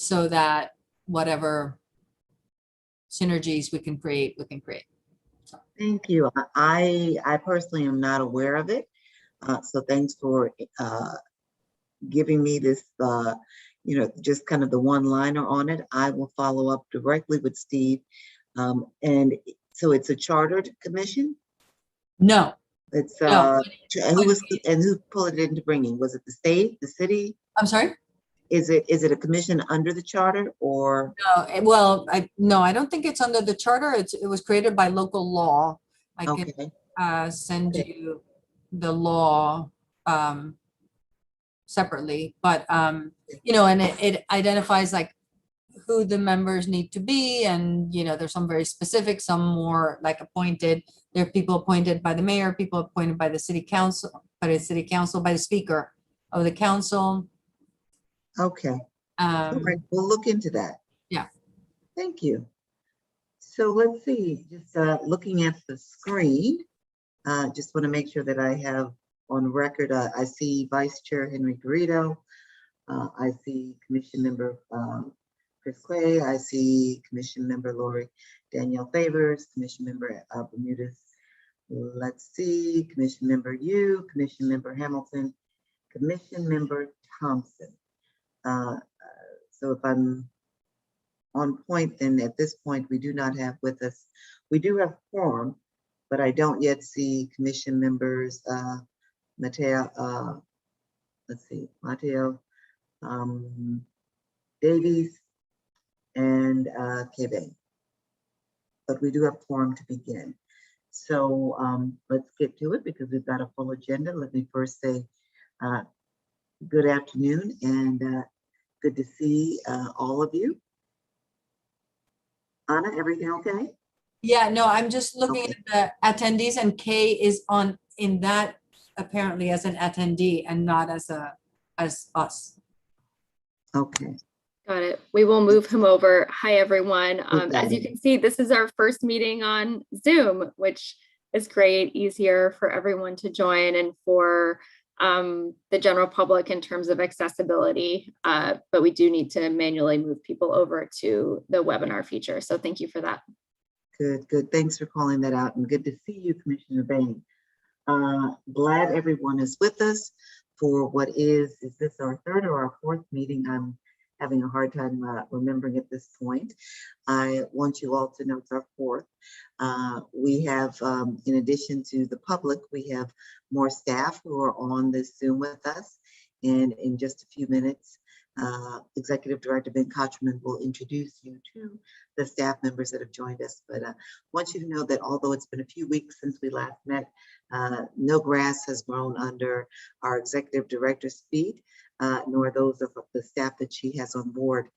so that whatever synergies we can create, we can create. So. Thank you. I personally am not aware of it. So thanks for giving me this, just kind of the one-liner on it. I will follow up directly with Steve. And so it's a chartered commission? No. It's No. who pulled it into bringing? Was it the state, the city? I'm sorry? Is it a commission under the charter or? No, no, I don't think it's under the charter. It was created by local law. I can send you the law separately, but and it identifies like who the members need to be, and there's some very specific, some more like appointed. There are people appointed by the mayor, people appointed by the city council, by the speaker of the council. Okay. All right, we'll look into that. Yeah. Thank you. So let's see, just looking at the screen, just want to make sure that I have on record, I see Vice Chair Henry Garrido. I see Commission Member Chris Clay. I see Commission Member Lori Danielle Favors, Commission Member Bermudez. Let's see, Commission Member Yu, Commission Member Hamilton, Commission Member Thompson. So if I'm on point, then at this point, we do not have with us, we do have quorum, but I don't yet see commission members, Mateo, let's see, Mateo, Davies, and Kebe. But we do have quorum to begin. So let's get to it because we've got a full agenda. Let me first say good afternoon and good to see all of you. Anna, everything okay? Yeah, no, I'm just looking at the attendees, and Kay is on in that apparently as an attendee and not as us. Okay. Got it. We will move him over. Hi, everyone. As you can see, this is our first meeting on Zoom, which is great, easier for everyone to join and for the general public in terms of accessibility. But we do need to manually move people over to the webinar feature. So thank you for that. Good, good. Thanks for calling that out, and good to see you, Commissioner Bain. Glad everyone is with us for what is this our third or our fourth meeting? I'm having a hard time remembering at this point. I want you all to know it's our fourth. We have, in addition to the public, we have more staff who are on this Zoom with us. And in just a few minutes, Executive Director Ben Kochman will introduce you to the staff members that have joined us. But I want you to know that although it's been a few weeks since we last met, no grass has grown under our Executive Director's feet, nor those of the staff that she has on board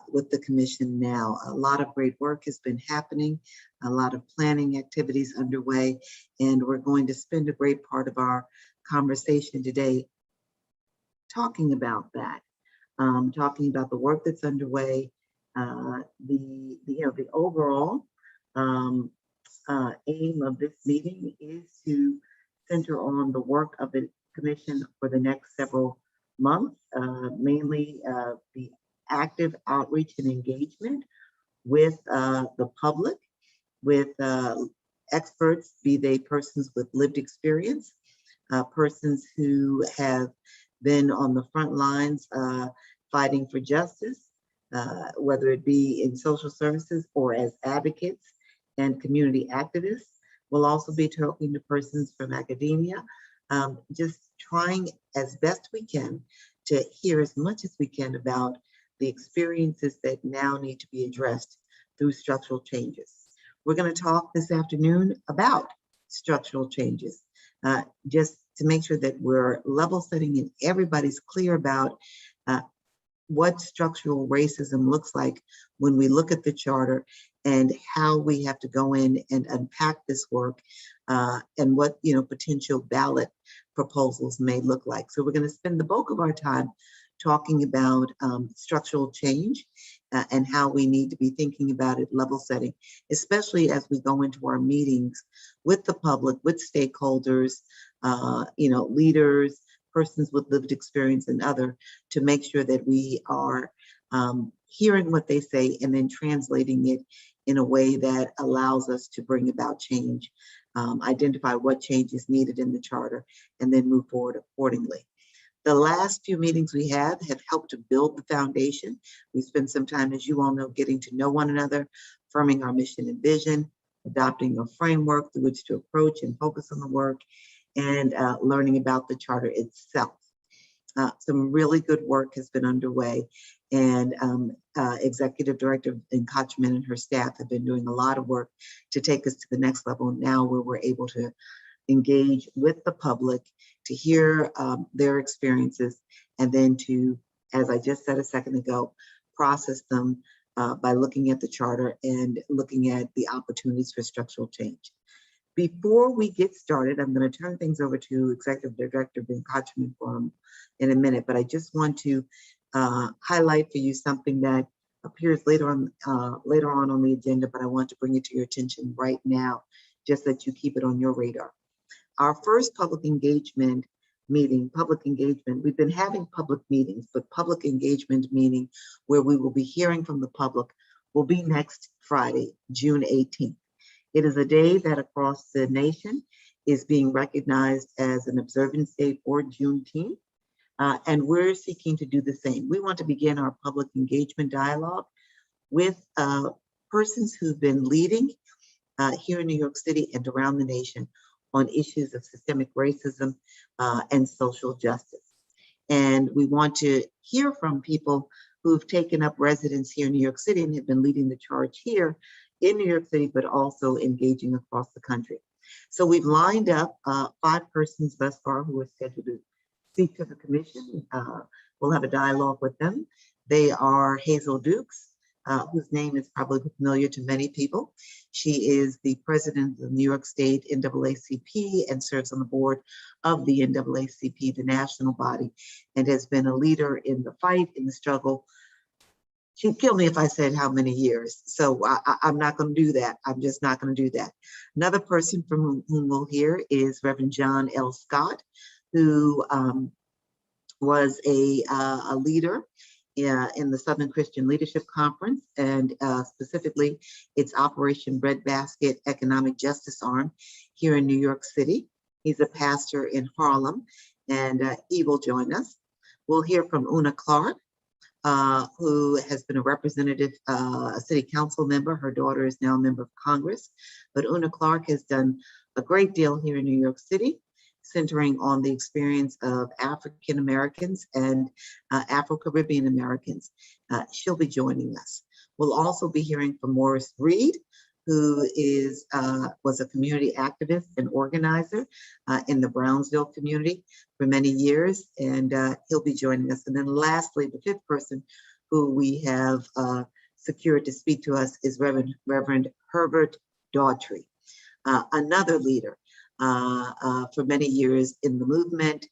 with the commission now. A lot of great work has been happening, a lot of planning activities underway, and we're going to spend a great part of our conversation today talking about that. Talking about the work that's underway, the overall aim of this meeting is to center on the work of the commission for the next several months, mainly the active outreach and engagement with the public, with experts, be they persons with lived experience, persons who have been on the front lines fighting for justice, whether it be in social services or as advocates and community activists. We'll also be talking to persons from academia, just trying as best we can to hear as much as we can about the experiences that now need to be addressed through structural changes. We're going to talk this afternoon about structural changes, just to make sure that we're level setting and everybody's clear about what structural racism looks like when we look at the charter and how we have to go in and unpack this work and what potential ballot proposals may look like. So we're going to spend the bulk of our time talking about structural change and how we need to be thinking about it, level setting, especially as we go into our meetings with the public, with stakeholders, leaders, persons with lived experience and other, to make sure that we are hearing what they say and then translating it in a way that allows us to bring about change, identify what change is needed in the charter, and then move forward accordingly. The last few meetings we have helped to build the foundation. We spent some time, as you all know, getting to know one another, affirming our mission and vision, adopting a framework through which to approach and focus on the work, and learning about the charter itself. Some really good work has been underway, and Executive Director Kochman and her staff have been doing a lot of work to take us to the next level now, where we're able to engage with the public, to hear their experiences, and then to, as I just said a second ago, process them by looking at the charter and looking at the opportunities for structural change. Before we get started, I'm going to turn things over to Executive Director Ben Kochman in a minute, but I just want to highlight for you something that appears later on the agenda, but I want to bring it to your attention right now, just that you keep it on your radar. Our first public engagement meeting, we've been having public meetings, but public engagement meeting where we will be hearing from the public will be next Friday, June 18th. It is a day that across the nation is being recognized as an observance day for Juneteenth, and we're seeking to do the same. We want to begin our public engagement dialogue with persons who've been leading here in New York City and around the nation on issues of systemic racism and social justice. And we want to hear from people who've taken up residence here in New York City and have been leading the charge here in New York City, but also engaging across the country. So we've lined up 5 persons thus far who are scheduled to speak to the commission. We'll have a dialogue with them. They are Hazel Dukes, whose name is probably familiar to many people. She is the president of the New York State NAACP and serves on the board of the NAACP, the national body, and has been a leader in the fight, in the struggle. She'd kill me if I said how many years. So I'm not going to do that. I'm just not going to do that. Another person from whom we'll hear is Reverend John L. Scott, who was a leader in the Southern Christian Leadership Conference, and specifically its Operation Breadbasket Economic Justice Arm here in New York City. He's a pastor in Harlem, and he will join us. We'll hear from Una Clark, who has been a representative, a city council member. Her daughter is now a member of Congress, but Una Clark has done a great deal here in New York City, centering on the experience of African Americans and Afro-Caribbean Americans. She'll be joining us. We'll also be hearing from Morris Reed, who was a community activist and organizer in the Brownsville community for many years, and he'll be joining us. And then lastly, the 5th person who we have secured to speak to us is Reverend Herbert Daughtry, another leader for many years in the movement,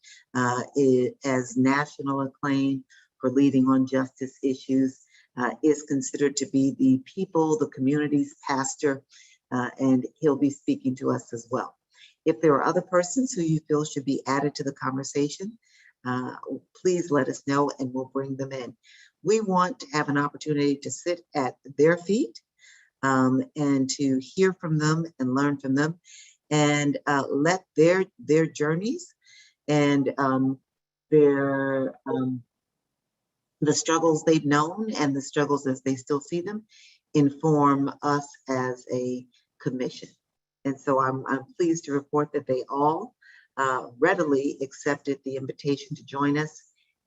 has national acclaim for leading on justice issues, is considered to be the the community's pastor, and he'll be speaking to us as well. If there are other persons who you feel should be added to the conversation, please let us know and we'll bring them in. We want to have an opportunity to sit at their feet and to hear from them and learn from them, and let their journeys and the struggles they've known and the struggles as they still see them inform us as a commission. And so I'm pleased to report that they all readily accepted the invitation to join us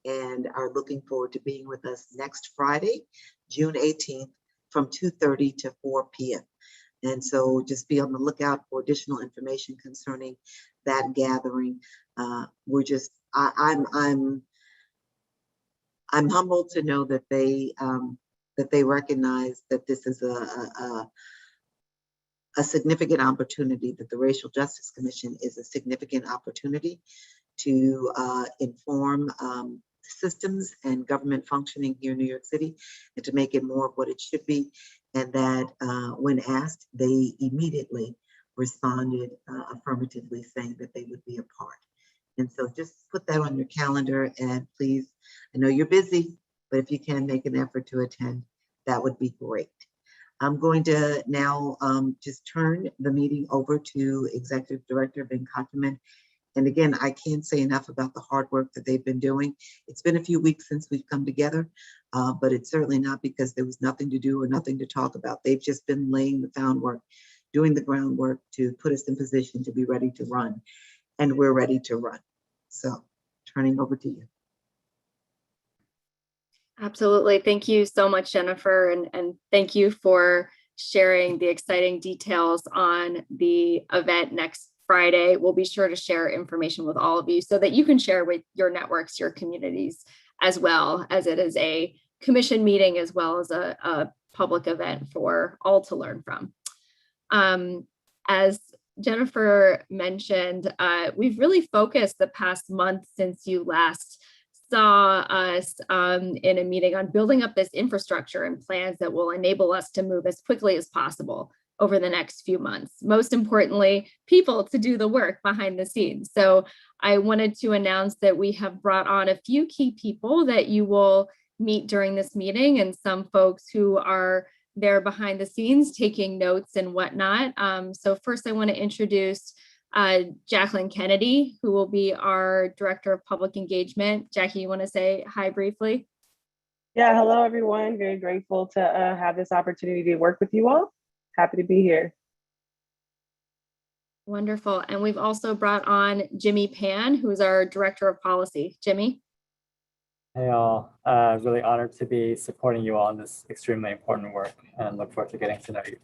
and are looking forward to being with us next Friday, June 18th, from 2:30 to 4 p.m. And so just be on the lookout for additional information concerning that gathering. I'm humbled to know that they recognize that this is a significant opportunity, that the Racial Justice Commission is a significant opportunity to inform systems and government functioning here in New York City, and to make it more of what it should be. And that when asked, they immediately responded affirmatively, saying that they would be a part. And so just put that on your calendar, and please, I know you're busy, but if you can make an effort to attend, that would be great. I'm going to now just turn the meeting over to Executive Director Ben Kottman. And again, I can't say enough about the hard work that they've been doing. It's been a few weeks since we've come together, but it's certainly not because there was nothing to do or nothing to talk about. They've just been laying the groundwork, doing the groundwork to put us in position to be ready to run. And we're ready to run. So turning over to you. Absolutely. Thank you so much, Jennifer. And thank you for sharing the exciting details on the event next Friday. We'll be sure to share information with all of you so that you can share with your networks, your communities, as well, as it is a commission meeting as well as a public event for all to learn from. As Jennifer mentioned, we've really focused the past month since you last saw us in a meeting on building up this infrastructure and plans that will enable us to move as quickly as possible over the next few months. Most importantly, people to do the work behind the scenes. So I wanted to announce that we have brought on a few key people that you will meet during this meeting, and some folks who are there behind the scenes taking notes and whatnot. So first I want to introduce Jacqueline Kennedy, who will be our Director of Public Engagement. Jackie, you want to say hi briefly? Yeah, hello everyone. Very grateful to have this opportunity to work with you all. Happy to be here. Wonderful. And we've also brought on Jimmy Pan, who is our Director of Policy. Jimmy? Hey all, really honored to be supporting you all in this extremely important work and look forward to getting to know you.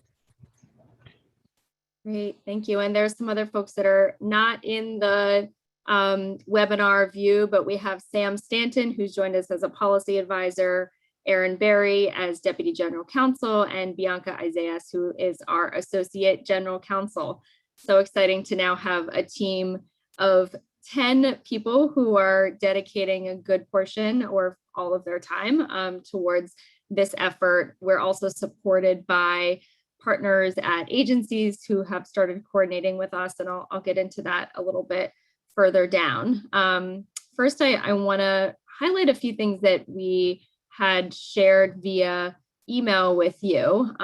Great, thank you. And there's some other folks that are not in the webinar view, but we have Sam Stanton, who's joined us as a policy advisor, Erin Berry as Deputy General Counsel, and Bianca Isaias, who is our Associate General Counsel. So exciting to now have a team of 10 people who are dedicating a good portion or all of their time towards this effort. We're also supported by partners at agencies who have started coordinating with us, and I'll get into that a little bit further down. First, I want to highlight a few things that we had shared via email with you.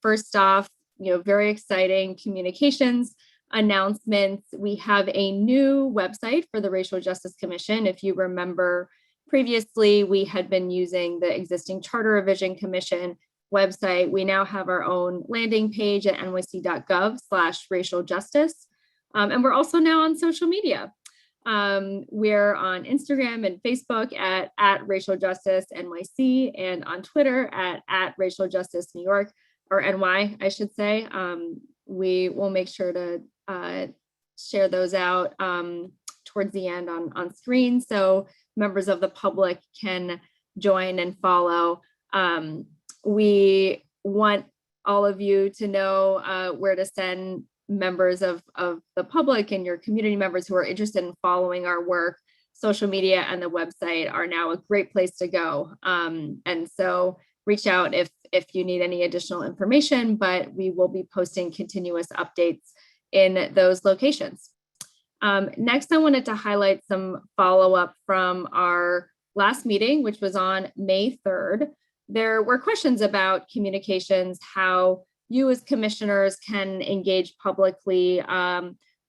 First off, very exciting communications announcements. We have a new website for the Racial Justice Commission. If you remember, previously we had been using the existing Charter Revision Commission website. We now have our own landing page at nyc.gov/racialjustice. And we're also now on social media. We're on Instagram and Facebook at racialjusticeNYC, and on Twitter at racialjusticeNY, or NY, I should say. We will make sure to share those out towards the end on screen so members of the public can join and follow. We want all of you to know where to send members of the public and your community members who are interested in following our work. Social media and the website are now a great place to go. And so reach out if you need any additional information, but we will be posting continuous updates in those locations. Next, I wanted to highlight some follow-up from our last meeting, which was on May 3rd. There were questions about communications, how you as commissioners can engage publicly,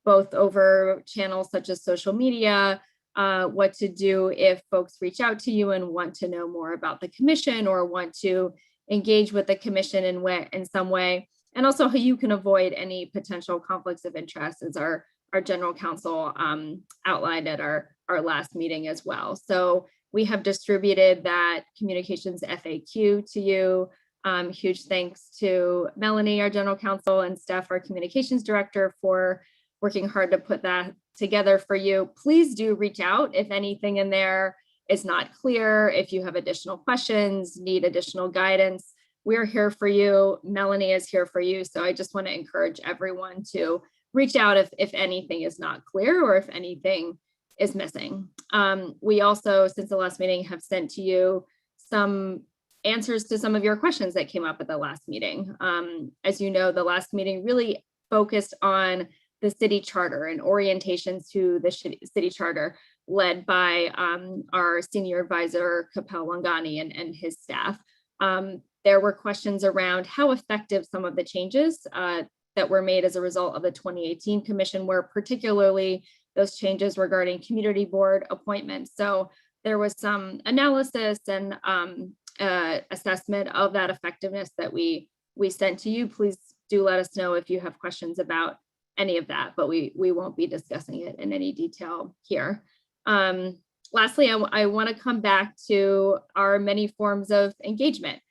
both over channels such as social media, what to do if folks reach out to you and want to know more about the commission or want to engage with the commission in some way, and also how you can avoid any potential conflicts of interest, as our general counsel outlined at our last meeting as well. So we have distributed that communications FAQ to you. Huge thanks to Melanie, our general counsel, and Steph, our communications director, for working hard to put that together for you. Please do reach out if anything in there is not clear, if you have additional questions, need additional guidance. We're here for you. Melanie is here for you. So I just want to encourage everyone to reach out if anything is not clear or if anything is missing. We also, since the last meeting, have sent to you some answers to some of your questions that came up at the last meeting. As you know, the last meeting really focused on the city charter and orientations to the city charter. led by our senior advisor, Kapil Wangani, and his staff. There were questions around how effective some of the changes that were made as a result of the 2018 commission were, particularly those changes regarding community board appointments. So there was some analysis and assessment of that effectiveness that we sent to you. Please do let us know if you have questions about any of that, but we won't be discussing it in any detail here. Lastly, I want to come back to our many forms of engagement.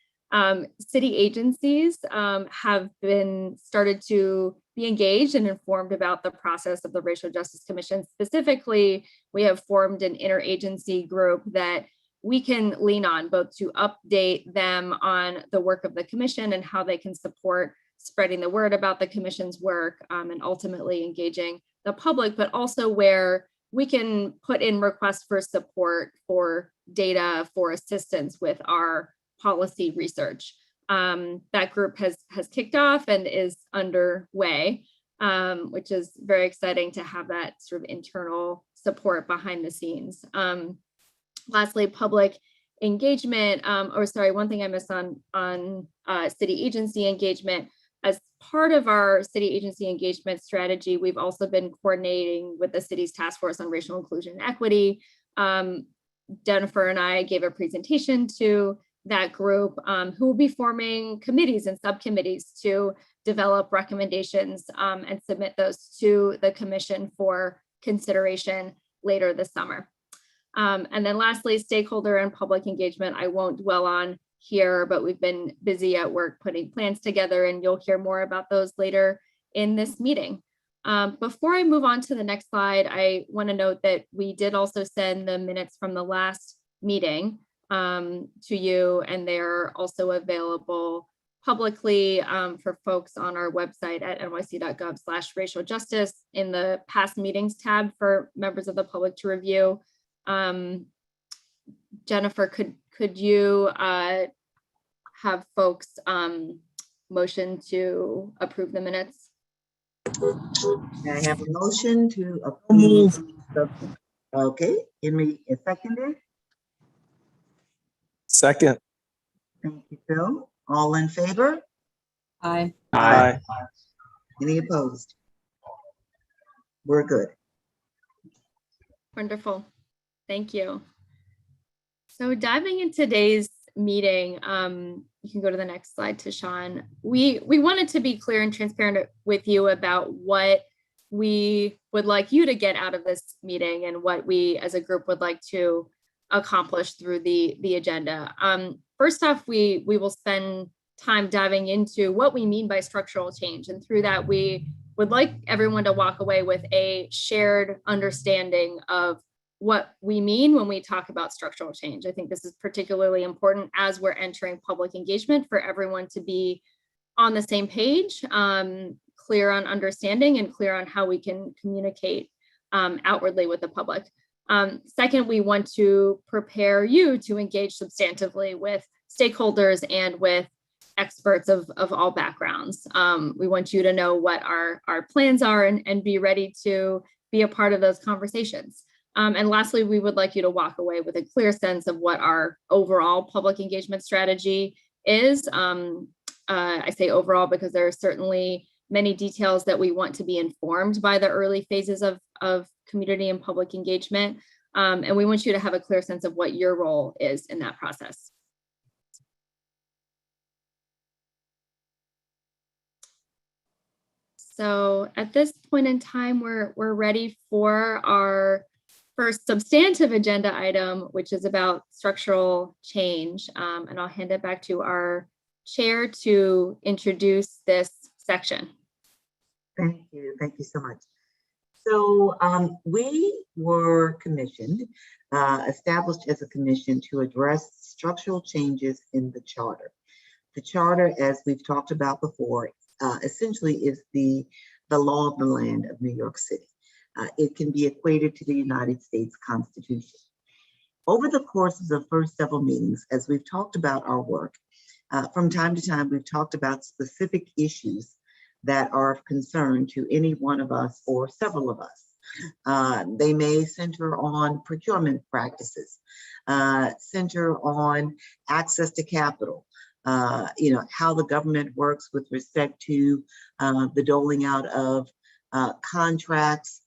City agencies have been started to be engaged and informed about the process of the Racial Justice Commission. Specifically, we have formed an interagency group that we can lean on both to update them on the work of the commission and how they can support spreading the word about the commission's work and ultimately engaging the public, but also where we can put in requests for support, for data, for assistance with our policy research. That group has kicked off and is underway, which is very exciting to have that sort of internal support behind the scenes. Lastly, public engagement, one thing I missed on city agency engagement. As part of our city agency engagement strategy, we've also been coordinating with the city's task force on racial inclusion and equity. Jennifer and I gave a presentation to that group who will be forming committees and subcommittees to develop recommendations and submit those to the commission for consideration later this summer. And then lastly, stakeholder and public engagement, I won't dwell on here, but we've been busy at work putting plans together, and you'll hear more about those later in this meeting. Before I move on to the next slide, I want to note that we did also send the minutes from the last meeting to you, and they're also available publicly for folks on our website at nyc.gov/racial-justice in the past meetings tab for members of the public to review. Jennifer, could you have folks motion to approve the minutes? I have a motion to approve. Okay, Henry is seconded. Second. Thank you, Phil. All in favor? Aye. Aye. Any opposed? We're good. Wonderful. Thank you. So diving into today's meeting, you can go to the next slide, Tashawn. We wanted to be clear and transparent with you about what we would like you to get out of this meeting and what we as a group would like to accomplish through the agenda. First off, we will spend time diving into what we mean by structural change. And through that, we would like everyone to walk away with a shared understanding of what we mean when we talk about structural change. I think this is particularly important as we're entering public engagement for everyone to be on the same page, clear on understanding and clear on how we can communicate outwardly with the public. Second, we want to prepare you to engage substantively with stakeholders and with experts of all backgrounds. We want you to know what our plans are and be ready to be a part of those conversations. And lastly, we would like you to walk away with a clear sense of what our overall public engagement strategy is. I say overall because there are certainly many details that we want to be informed by the early phases of community and public engagement. And we want you to have a clear sense of what your role is in that process. So at this point in time, we're ready for our first substantive agenda item, which is about structural change. And I'll hand it back to our chair to introduce this section. Thank you so much. So we were commissioned, established as a commission to address structural changes in the charter. The charter, as we've talked about before, essentially is the law of the land of New York City. It can be equated to the United States Constitution. Over the course of the first several meetings, as we've talked about our work, from time to time, we've talked about specific issues that are of concern to any one of us or several of us. They may center on procurement practices, center on access to capital, how the government works with respect to the doling out of contracts,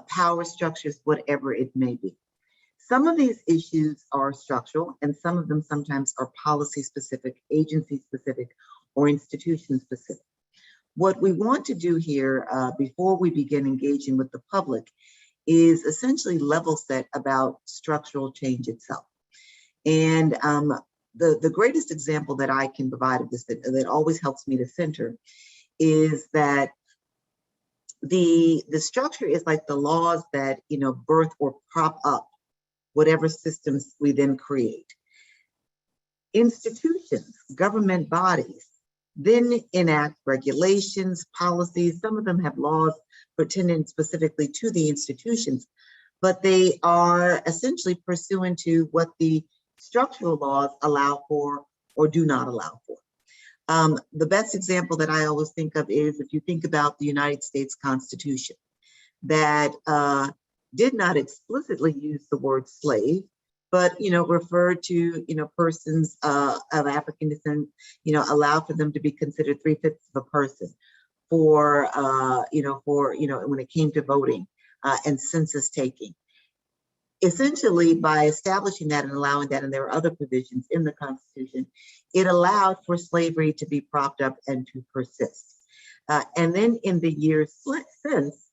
power structures, whatever it may be. Some of these issues are structural, and some of them sometimes are policy specific, agency specific, or institution specific. What we want to do here before we begin engaging with the public is essentially level set about structural change itself. And the greatest example that I can provide of this that always helps me to center is that the structure is like the laws that birth or prop up whatever systems we then create. Institutions, government bodies, then enact regulations, policies. Some of them have laws pertaining specifically to the institutions, but they are essentially pursuant to what the structural laws allow for or do not allow for. The best example that I always think of is if you think about the United States Constitution that did not explicitly use the word slave, but referred to persons of African descent, allow for them to be considered 3/5 of a person for when it came to voting and census taking. Essentially, by establishing that and allowing that, and there are other provisions in the Constitution, it allowed for slavery to be propped up and to persist. And then in the years since,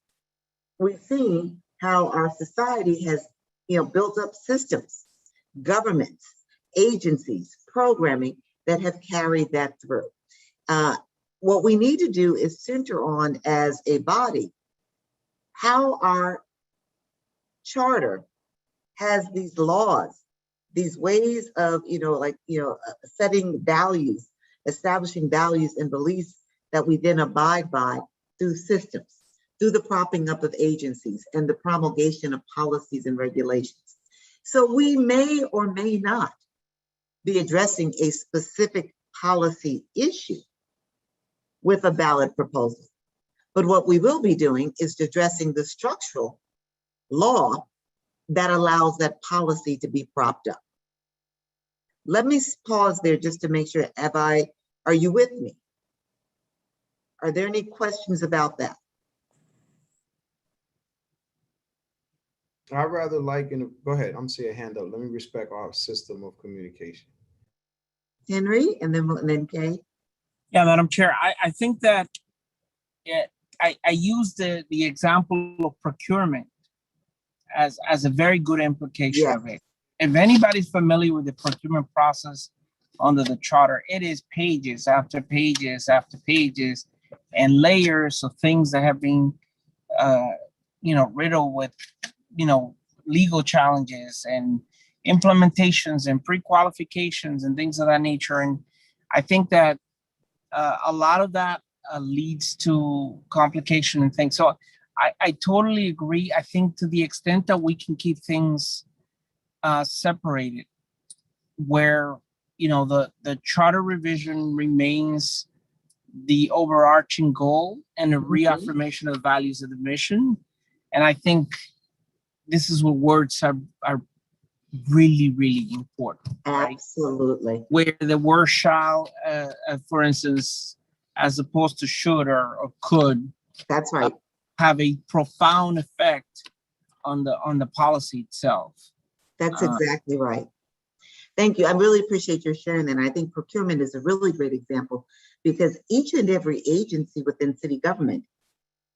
we've seen how our society has built up systems, governments, agencies, programming that have carried that through. What we need to do is center on, as a body, how our charter has these laws, these ways of setting values, establishing values and beliefs that we then abide by through systems, through the propping up of agencies and the promulgation of policies and regulations. So we may or may not be addressing a specific policy issue with a ballot proposal. But what we will be doing is addressing the structural law that allows that policy to be propped up. Let me pause there just to make sure, are you with me? Are there any questions about that? I'd rather go ahead, I'm seeing a hand up. Let me respect our system of communication. Henry, and then Kay. Yeah, Madam Chair, I think that I use the example of procurement as a very good implication of it. If anybody's familiar with the procurement process under the charter, it is pages after pages after pages and layers of things that have been riddled with legal challenges and implementations and pre-qualifications and things of that nature. And I think that a lot of that leads to complication and things. So I totally agree. I think to the extent that we can keep things separated, where the charter revision remains the overarching goal and a reaffirmation of the values of the mission. And I think this is where words are really, really important. Absolutely. Right? Where the word shall, for instance, as opposed to should or could. That's right. Have a profound effect on the policy itself. That's exactly right. Thank you. I really appreciate your sharing, and I think procurement is a really great example because each and every agency within city government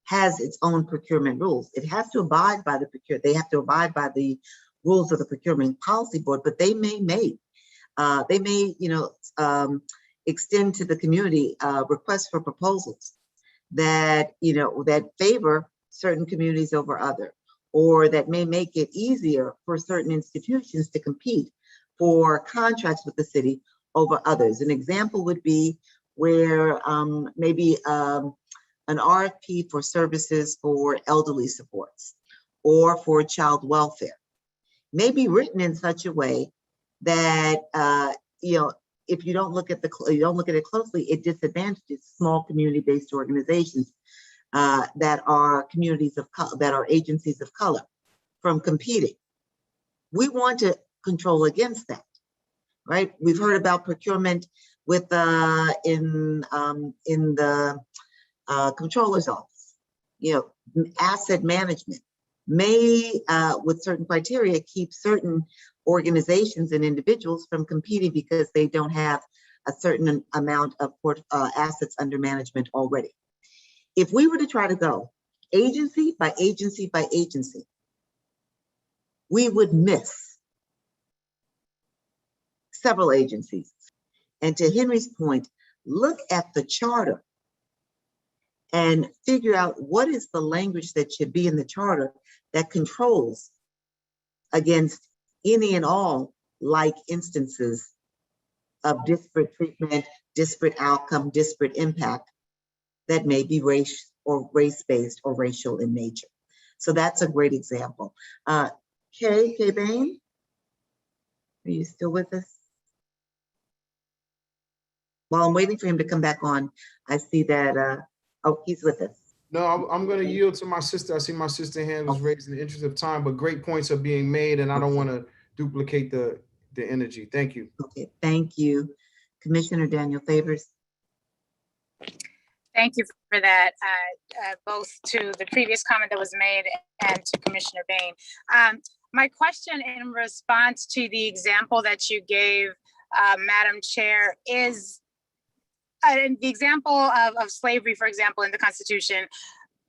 has its own procurement rules. It has to abide by they have to abide by the rules of the procurement policy board, but they may extend to the community requests for proposals that favor certain communities over other, or that may make it easier for certain institutions to compete for contracts with the city over others. An example would be where maybe an RFP for services for elderly supports or for child welfare may be written in such a way that if you don't look at it closely, it disadvantages small community-based organizations that are communities of color, that are agencies of color from competing. We want to control against that, right? We've heard about procurement with in the controller's office, you know, asset management may, with certain criteria, keep certain organizations and individuals from competing because they don't have a certain amount of assets under management already. If we were to try to go agency by agency by agency, we would miss several agencies. And to Henry's point, look at the charter and figure out what is the language that should be in the charter that controls against any and all like instances of disparate treatment, disparate outcome, disparate impact that may be race-based or racial in nature. So that's a great example. Kay Bain, are you still with us? While I'm waiting for him to come back on, I see that, oh, he's with us. No, I'm going to yield to my sister. I see my sister hand was raised in the interest of time, but great points are being made, and I don't want to duplicate the energy. Thank you. Okay, thank you. Commissioner Daniel Favors. Thank you for that, both to the previous comment that was made and to Commissioner Bain. My question in response to the example that you gave, Madam Chair, is the example of slavery, for example, in the Constitution,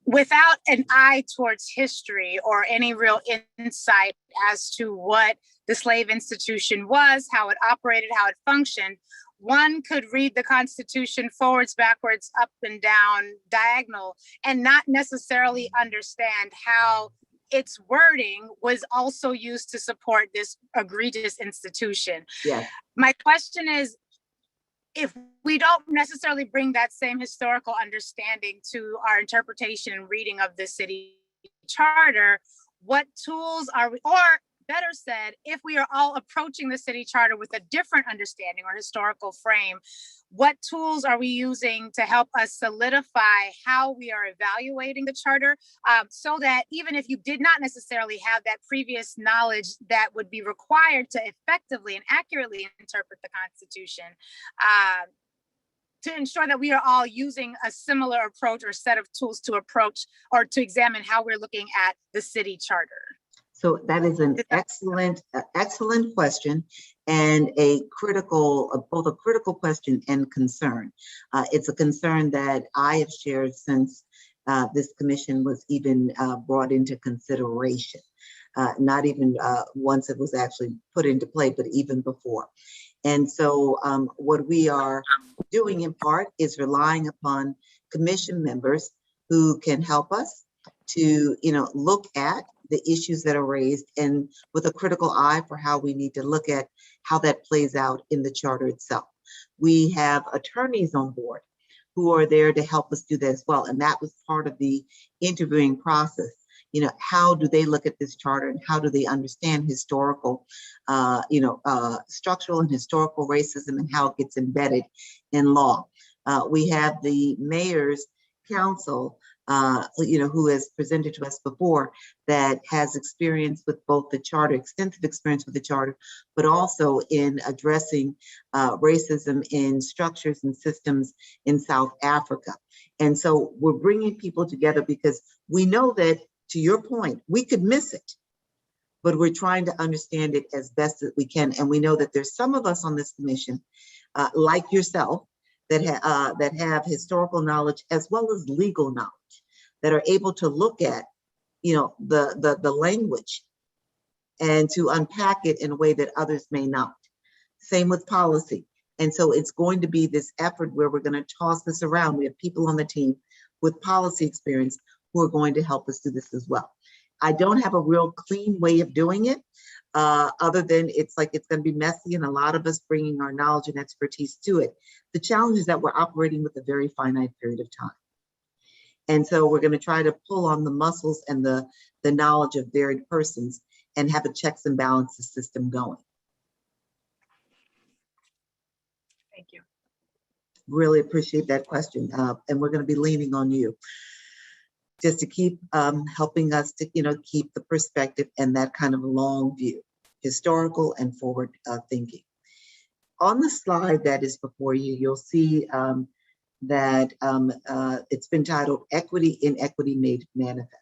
without an eye towards history or any real insight as to what the slave institution was, how it operated, how it functioned. One could read the Constitution forwards, backwards, up and down, diagonal, and not necessarily understand how its wording was also used to support this egregious institution. Yes. My question is, if we don't necessarily bring that same historical understanding to our interpretation and reading of the city charter, what tools are we, or better said, if we are all approaching the city charter with a different understanding or historical frame, what tools are we using to help us solidify how we are evaluating the charter, so that even if you did not necessarily have that previous knowledge that would be required to effectively and accurately interpret the Constitution, to ensure that we are all using a similar approach or set of tools to approach or to examine how we're looking at the city charter? So that is an excellent question, and a critical, both a critical question and concern. It's a concern that I have shared since this commission was even brought into consideration. Not even once it was actually put into play, but even before. And so what we are doing in part is relying upon commission members who can help us to, look at the issues that are raised, and with a critical eye for how we need to look at how that plays out in the charter itself. We have attorneys on board who are there to help us do that as well. And that was part of the interviewing process. How do they look at this charter, and how do they understand historical, structural and historical racism, and how it gets embedded in law. We have the Mayor's Council, who has presented to us before, that has experience with both the charter, extensive experience with the charter, but also in addressing racism in structures and systems in South Africa. And so we're bringing people together because we know that, to your point, we could miss it, but we're trying to understand it as best as we can. And we know that there's some of us on this commission, like yourself, that have historical knowledge as well as legal knowledge, that are able to look at, the language and to unpack it in a way that others may not. Same with policy. And so it's going to be this effort where we're going to toss this around. We have people on the team with policy experience who are going to help us do this as well. I don't have a real clean way of doing it, other than it's going to be messy, and a lot of us bringing our knowledge and expertise to it. The challenge is that we're operating with a very finite period of time. And so we're going to try to pull on the muscles and the knowledge of varied persons and have a checks and balances system going. Thank you. Really appreciate that question. And we're going to be leaning on you. just to keep helping us to, keep the perspective and that kind of long view, historical and forward thinking. On the slide that is before you, you'll see that it's been titled Equity, Inequity Made Manifest.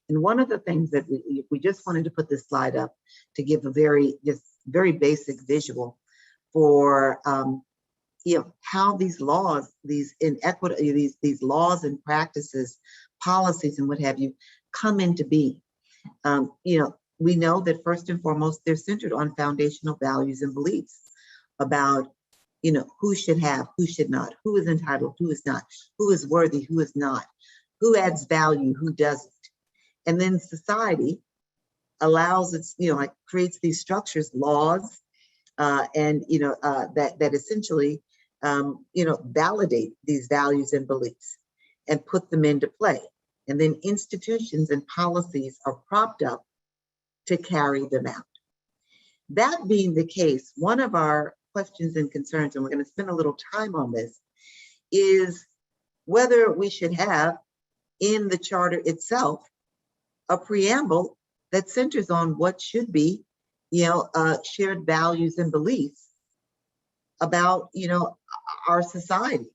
And one of the things that we just wanted to put this slide up to give a very basic visual for how these laws, these inequity, these laws and practices, policies and what have you, come into being. We know that first and foremost, they're centered on foundational values and beliefs about, who should have, who should not, who is entitled, who is not, who is worthy, who is not, who adds value, who doesn't. And then society allows its, creates these structures, laws, and, that essentially, validate these values and beliefs and put them into play. And then institutions and policies are propped up to carry them out. That being the case, one of our questions and concerns, and we're going to spend a little time on this, is whether we should have in the charter itself a preamble that centers on what should be, shared values and beliefs about, our society,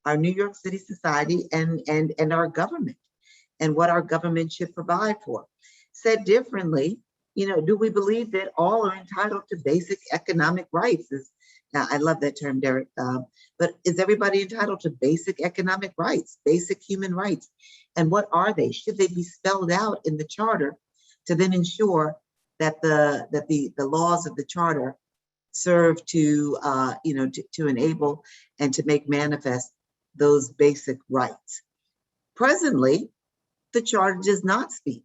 our New York City society, and our government, and what our government should provide for. Said differently, do we believe that all are entitled to basic economic rights? Now, I love that term, Derek, but is everybody entitled to basic economic rights, basic human rights? And what are they? Should they be spelled out in the charter to then ensure that the laws of the charter serve to to enable and to make manifest those basic rights? Presently, the charter does not speak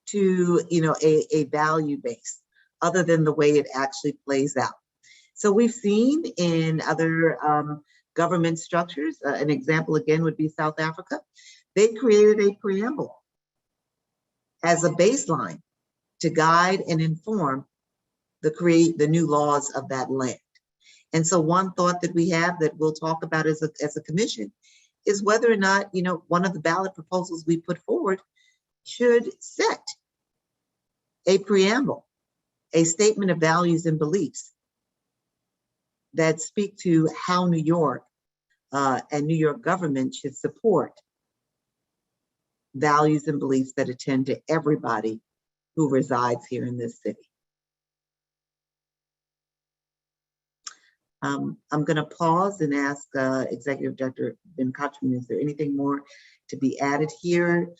to a value base other than the way it actually plays out. So we've seen in other government structures, an example again would be South Africa. They created a preamble as a baseline to guide and inform the new laws of that land. And so one thought that we have that we'll talk about as a commission is whether or not, one of the ballot proposals we put forward should set a preamble, a statement of values and beliefs that speak to how New York and New York government should support values and beliefs that attend to everybody who resides here in this city. I'm going to pause and ask Executive Director Ben Kochman, is there anything more to be added here?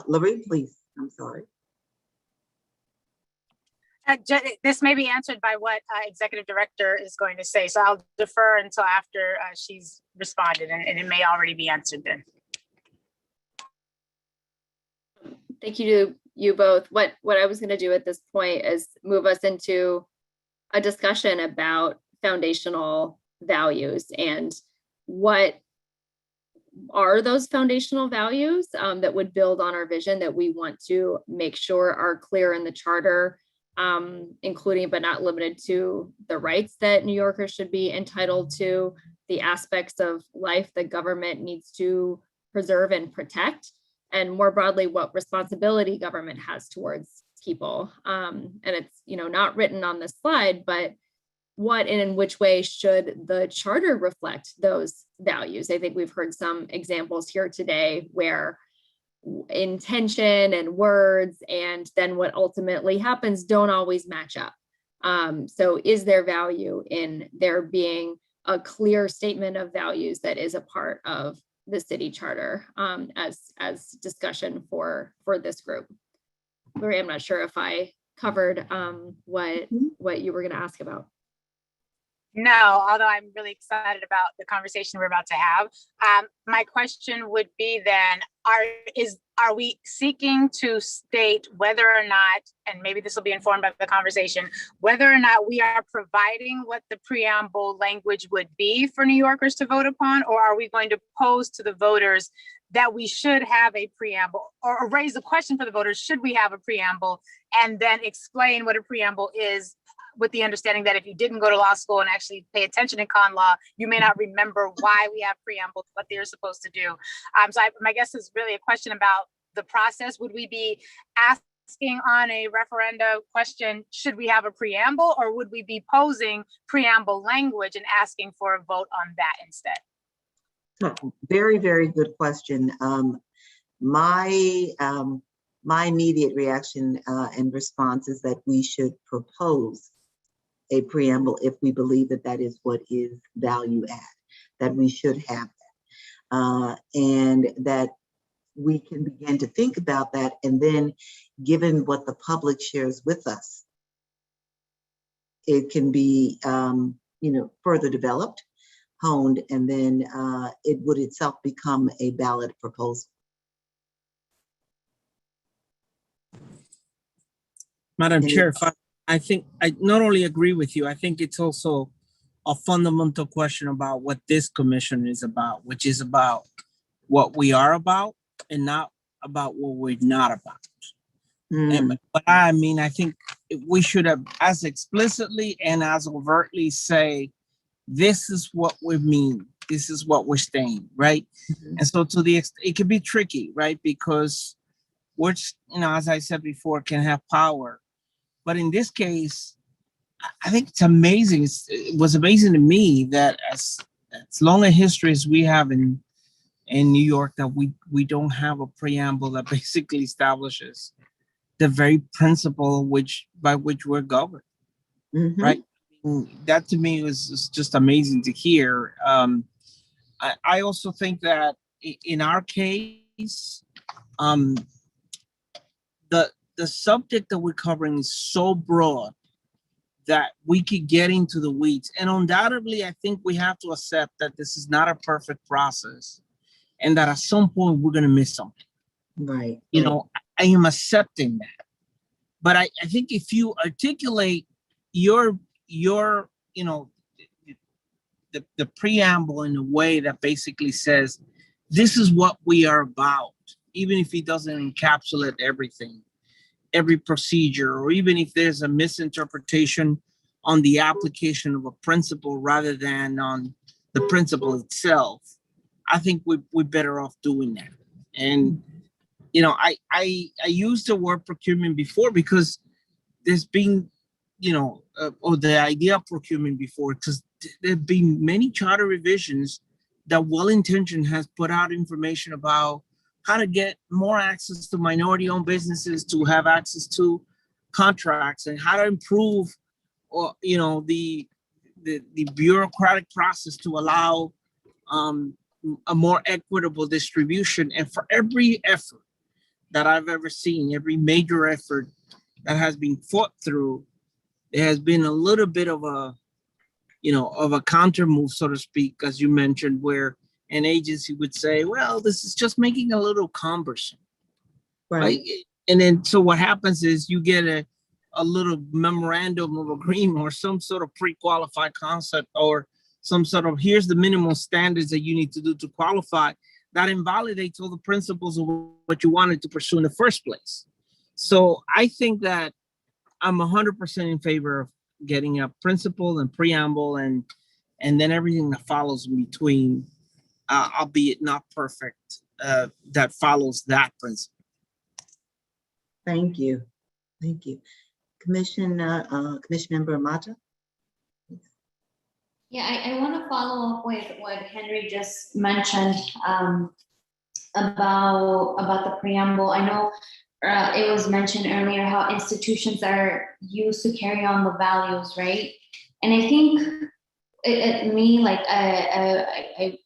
Lorraine, please. I'm sorry. This may be answered by what Executive Director is going to say, so I'll defer until after she's responded, and it may already be answered then. Thank you to you both. What I was going to do at this point is move us into a discussion about foundational values and what are those foundational values that would build on our vision that we want to make sure are clear in the charter, including but not limited to the rights that New Yorkers should be entitled to, the aspects of life that government needs to preserve and protect, and more broadly, what responsibility government has towards people. And it's not written on this slide, but what and in which way should the charter reflect those values? I think we've heard some examples here today where intention and words and then what ultimately happens don't always match up. So is there value in there being a clear statement of values that is a part of the city charter as discussion for this group? Lori, I'm not sure if I covered what you were going to ask about. No, although I'm really excited about the conversation we're about to have. My question would be then, are we seeking to state whether or not, and maybe this will be informed by the conversation, whether or not we are providing what the preamble language would be for New Yorkers to vote upon, or are we going to pose to the voters that we should have a preamble, or raise the question for the voters, should we have a preamble, and then explain what a preamble is with the understanding that if you didn't go to law school and actually pay attention in con law, you may not remember why we have preambles, what they're supposed to do. My guess is really a question about the process. Would we be asking on a referenda question, should we have a preamble, or would we be posing preamble language and asking for a vote on that instead? Very, very good question. My immediate reaction and response is that we should propose a preamble if we believe that that is what is value add, that we should have that, and that we can begin to think about that, and then given what the public shares with us, it can be further developed, honed, and then it would itself become a ballot proposal. Madam Chair, if I think I not only agree with you, I think it's also a fundamental question about what this commission is about, which is about what we are about and not about what we're not about. And but I mean, I think we should have as explicitly and as overtly say, this is what we mean. This is what we're saying, right? And so to the extent, it can be tricky, right? Because words, as I said before, can have power. But in this case, I think it's amazing. It was amazing to me that as long a history as we have in New York, that we don't have a preamble that basically establishes the very principle by which we're governed, right? That to me was just amazing to hear. I also think that in our case, the subject that we're covering is so broad that we could get into the weeds. And undoubtedly, I think we have to accept that this is not a perfect process and that at some point we're going to miss something. Right. I am accepting that. But I think if you articulate your the preamble in a way that basically says, this is what we are about, even if it doesn't encapsulate everything, every procedure, or even if there's a misinterpretation on the application of a principle rather than on the principle itself, I think we're better off doing that. And, I used the word procurement before because there's been, or the idea of procurement before, because there have been many charter revisions that well-intentioned has put out information about how to get more access to minority-owned businesses to have access to contracts and how to improve, the bureaucratic process to allow a more equitable distribution. And for every effort that I've ever seen, every major effort that has been fought through, there has been a little bit of a counter move, so to speak, as you mentioned, where an agency would say, well, this is just making a little cumbersome. Right. And then so what happens is you get a little memorandum of agreement or some sort of pre-qualified concept or some sort of here's the minimum standards that you need to do to qualify, that invalidates all the principles of what you wanted to pursue in the first place. So I think that I'm 100% in favor of getting a principle and preamble and then everything that follows in between, albeit not perfect, that follows that principle. Thank you. Thank you. Commission Member Mata? Yeah, I want to follow up with what Henry just mentioned about the preamble. I know it was mentioned earlier how institutions are used to carry on the values, right? And I think I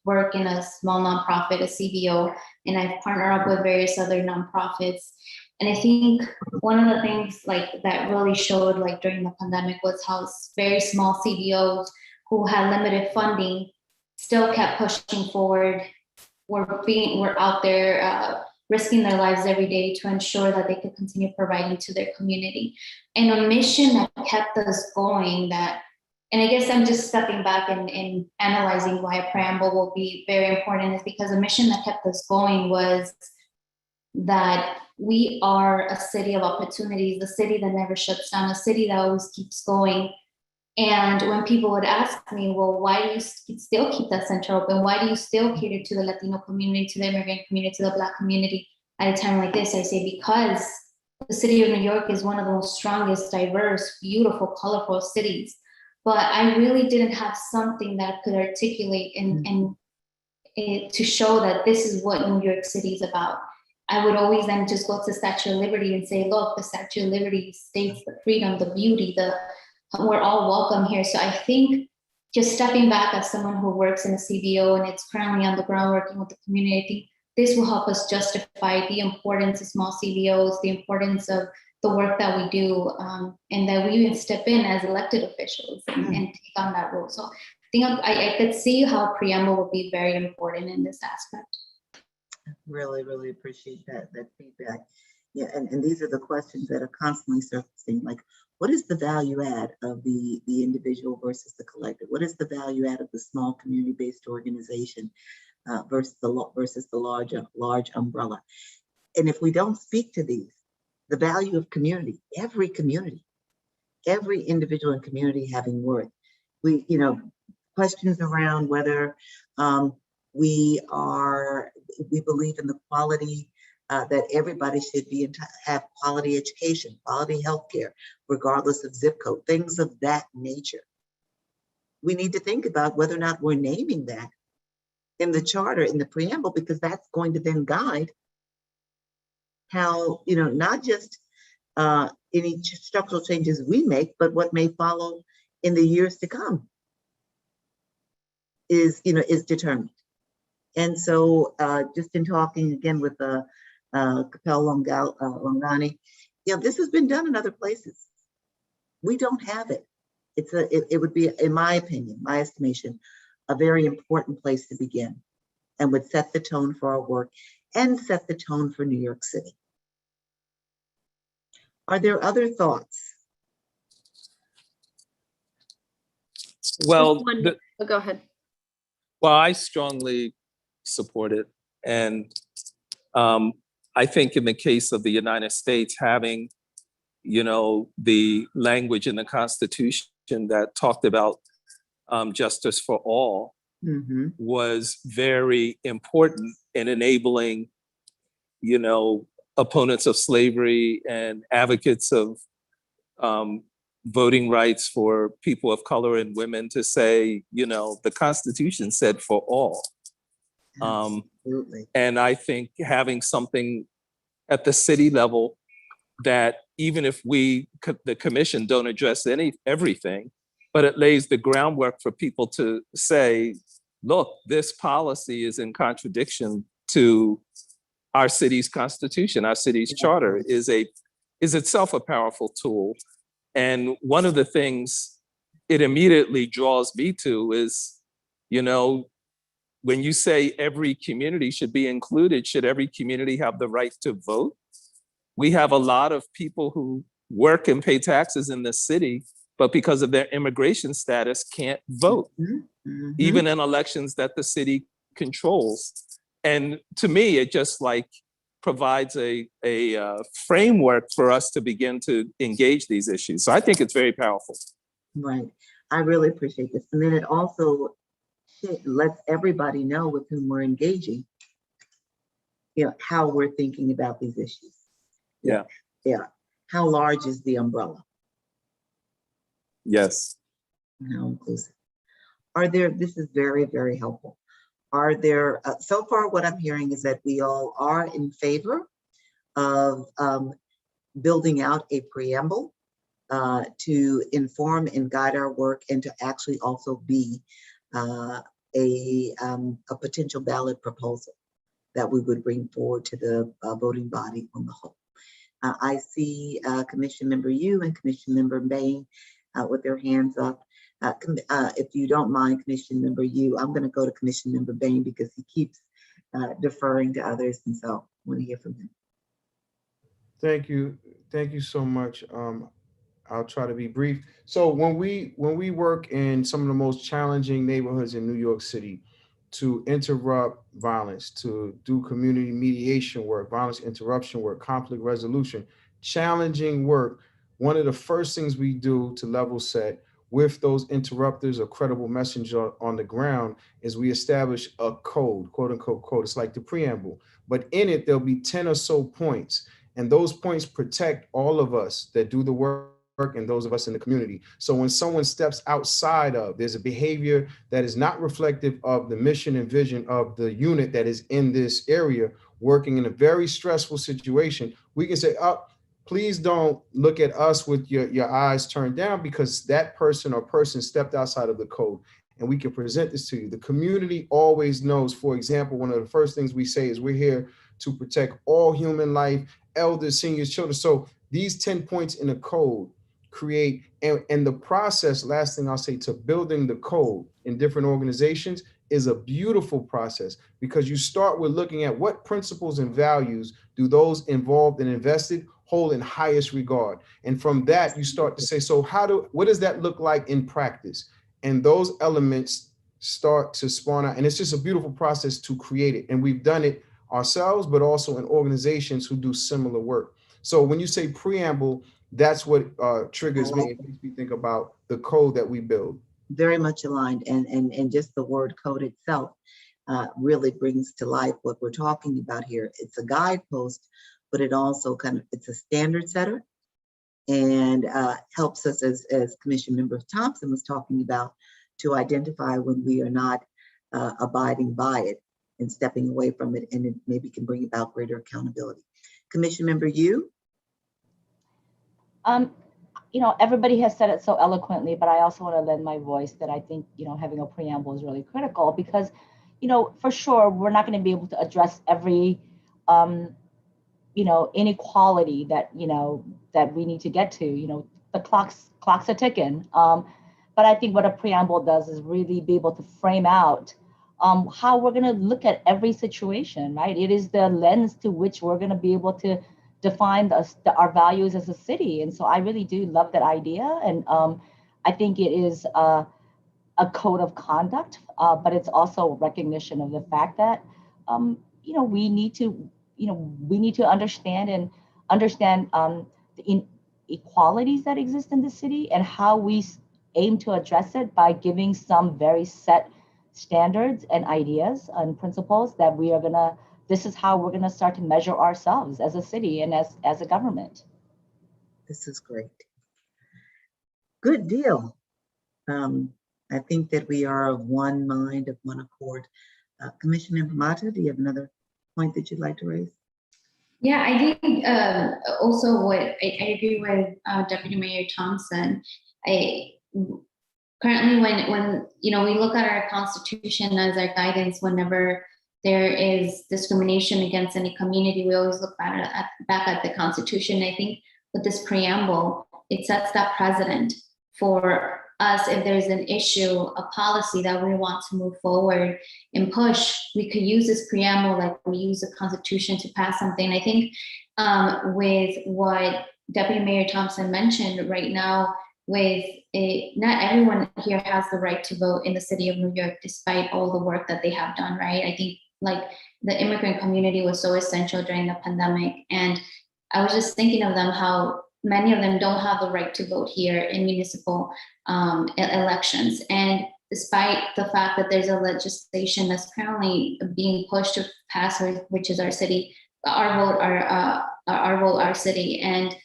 work in a small nonprofit, a CBO, and I partner up with various other nonprofits. And I think one of the things that really showed during the pandemic was how very small CBOs who had limited funding still kept pushing forward. We're out there risking their lives every day to ensure that they could continue providing to their community. And a mission that kept us going and I guess I'm just stepping back and analyzing why a preamble will be very important is because a mission that kept us going was that we are a city of opportunities, a city that never shuts down, a city that always keeps going. And when people would ask me, well, why do you still keep that center open? Why do you still cater to the Latino community, to the immigrant community, to the Black community at a time like this? I say, because the city of New York is one of the most strongest, diverse, beautiful, colorful cities. But I really didn't have something that I could articulate and to show that this is what New York City is about. I would always then just go to Statue of Liberty and say, look, the Statue of Liberty states the freedom, the beauty, we're all welcome here. So I think just stepping back as someone who works in a CBO and it's currently on the ground working with the community, I think this will help us justify the importance of small CBOs, the importance of the work that we do, and that we even step in as elected officials and take on that role. So I think I could see how preamble would be very important in this aspect. Really, really appreciate that feedback. Yeah, and these are the questions that are constantly surfacing, like, what is the value add of the individual versus the collective? What is the value add of the small community-based organization versus the large umbrella? And if we don't speak to these, the value of community, every individual and community having worth. We, questions around whether we believe in the quality that everybody should have quality education, quality healthcare, regardless of zip code, things of that nature. We need to think about whether or not we're naming that in the charter, in the preamble, because that's going to then guide how, not just any structural changes we make, but what may follow in the years to come is determined. And so just in talking again with Capel Longani, this has been done in other places. We don't have it. It would be, in my opinion, my estimation, a very important place to begin, and would set the tone for our work and set the tone for New York City. Are there other thoughts? Well, Go ahead. Well, I strongly support it. And I think in the case of the United States, having, the language in the Constitution that talked about justice for all was very important in enabling, opponents of slavery and advocates of voting rights for people of color and women to say, the Constitution said for all. And I think having something at the city level that even if the commission don't address everything, but it lays the groundwork for people to say, look, this policy is in contradiction to our city's constitution, our city's charter is itself a powerful tool. And one of the things it immediately draws me to is, when you say every community should be included, should every community have the right to vote? We have a lot of people who work and pay taxes in the city, but because of their immigration status can't vote, even in elections that the city controls. And to me, it just provides a framework for us to begin to engage these issues. So I think it's very powerful. Right. I really appreciate this. And then it also lets everybody know with whom we're engaging, how we're thinking about these issues. Yeah. How large is the umbrella? Yes. How inclusive. This is very, very helpful. Are there, so far what I'm hearing is that we all are in favor of building out a preamble to inform and guide our work, and to actually also be a potential ballot proposal that we would bring forward to the voting body on the whole. I see Commission Member Yu and Commission Member Bain with their hands up. If you don't mind, Commission Member Yu, I'm going to go to Commission Member Bain because he keeps deferring to others, and so I want to hear from him. Thank you so much. I'll try to be brief. So when we work in some of the most challenging neighborhoods in New York City, to interrupt violence, to do community mediation work, violence interruption work, conflict resolution, challenging work. One of the first things we do to level set with those interrupters or credible messenger on the ground is we establish a code, quote unquote code. It's like the preamble, but in it, there'll be 10 or so points. And those points protect all of us that do the work and those of us in the community. So when someone steps outside of, there's a behavior that is not reflective of the mission and vision of the unit that is in this area, working in a very stressful situation, we can say, oh, please don't look at us with your eyes turned down because that person or person stepped outside of the code. And we can present this to you. The community always knows, for example, one of the first things we say is we're here to protect all human life, elders, seniors, children. So these 10 points in the code create, and the process, last thing I'll say, to building the code in different organizations is a beautiful process because you start with looking at what principles and values do those involved and invested hold in highest regard. And from that, you start to say, so what does that look like in practice? And those elements start to spawn out. And it's just a beautiful process to create it. And we've done it ourselves, but also in organizations who do similar work. So when you say preamble, that's what triggers me. It makes me think about the code that we build. Very much aligned, and just the word code itself really brings to life what we're talking about here. It's a guidepost, but it also it's a standard setter and helps us, as Commission Member Thompson was talking about, to identify when we are not abiding by it and stepping away from it, and it maybe can bring about greater accountability. Commission Member Yu? Everybody has said it so eloquently, but I also want to lend my voice that I think, having a preamble is really critical because, for sure, we're not going to be able to address every, inequality that, that we need to get to. The clocks are ticking. But I think what a preamble does is really be able to frame out how we're going to look at every situation, right? It is the lens to which we're going to be able to define our values as a city. And so I really do love that idea. And I think it is a code of conduct, but it's also a recognition of the fact that, we need to understand the inequalities that exist in the city and how we aim to address it by giving some very set standards and ideas and principles that this is how we're going to start to measure ourselves as a city and as a government. This is great. Good deal. I think that we are of one mind, of one accord. Commissioner Mata, do you have another point that you'd like to raise? Yeah, I think also what I agree with Deputy Mayor Thompson. Currently, when we look at our Constitution as our guidance, whenever there is discrimination against any community, we always look back at the Constitution. I think with this preamble, it sets that precedent for us. If there's an issue, a policy that we want to move forward and push, we could use this preamble like we use the Constitution to pass something. I think with what Deputy Mayor Thompson mentioned right now, not everyone here has the right to vote in the city of New York, despite all the work that they have done, right? I think like the immigrant community was so essential during the pandemic. And I was just thinking of them, how many of them don't have the right to vote here in municipal elections. And despite the fact that there's a legislation that's currently being pushed to pass, which is our city, our vote, our city. And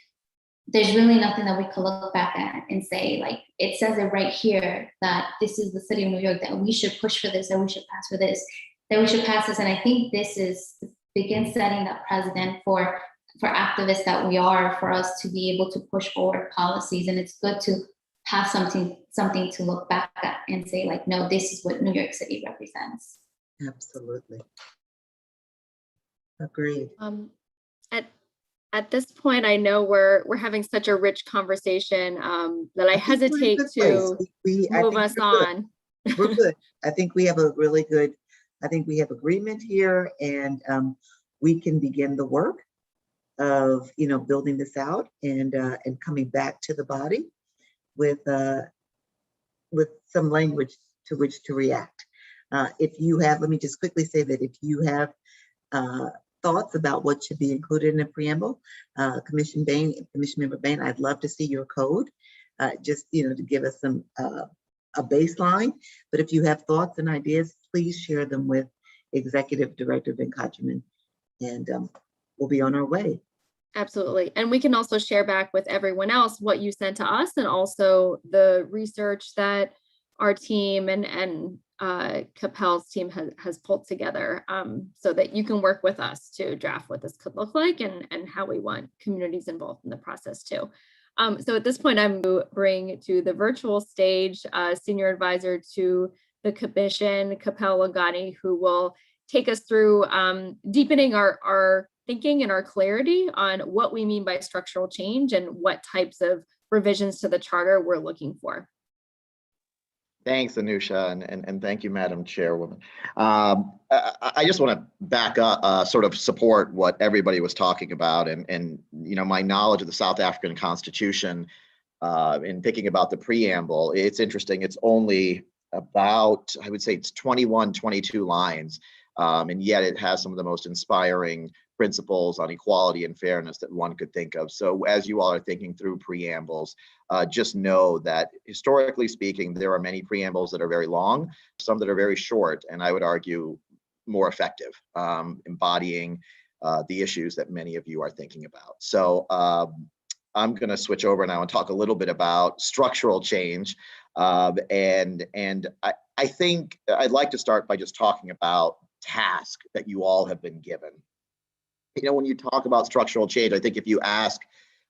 there's really nothing that we could look back at and say, like, it says it right here that this is the city of New York, that we should push for this, that we should pass for this, that we should pass this. And I think this begins setting that precedent for activists that we are, for us to be able to push forward policies. And it's good to have something to look back at and say, like, no, this is what New York City represents. Absolutely. Agreed. At this point, I know we're having such a rich conversation that I hesitate to move us on. We're good. I think we have agreement here, and we can begin the work of building this out and coming back to the body with some language to which to react. If you have, let me just quickly say that if you have thoughts about what should be included in the preamble, Commission Member Bain, I'd love to see your code, just to give us some a baseline. But if you have thoughts and ideas, please share them with Executive Director Ben Kocherman, and we'll be on our way. Absolutely. And we can also share back with everyone else what you sent to us, and also the research that our team and Capel's team has pulled together, so that you can work with us to draft what this could look like and how we want communities involved in the process too. So at this point, I'm going to bring to the virtual stage Senior Advisor to the Commission, Capel Lagani, who will take us through deepening our thinking and our clarity on what we mean by structural change and what types of revisions to the charter we're looking for. Thanks, Anusha, and thank you, Madam Chairwoman. I just want to back up, sort of support what everybody was talking about, and my knowledge of the South African Constitution in thinking about the preamble. It's interesting. It's only about, I would say, it's 21, 22 lines, and yet it has some of the most inspiring principles on equality and fairness that one could think of. So as you all are thinking through preambles, just know that historically speaking, there are many preambles that are very long, some that are very short, and I would argue more effective, embodying the issues that many of you are thinking about. So I'm going to switch over now and talk a little bit about structural change. And I think I'd like to start by just talking about task that you all have been given. When you talk about structural change, I think if you ask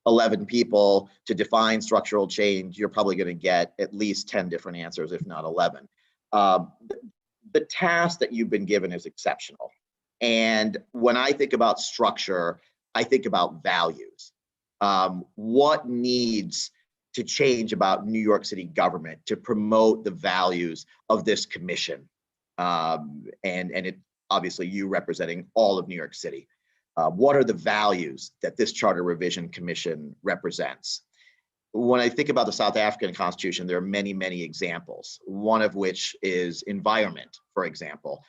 11 people to define structural change, you're probably going to get at least 10 different answers, if not 11. The task that you've been given is exceptional. And when I think about structure, I think about values. What needs to change about New York City government to promote the values of this commission? And it obviously you representing all of New York City. What are the values that this Charter Revision Commission represents? When I think about the South African Constitution, there are many, many examples, one of which is environment, for example.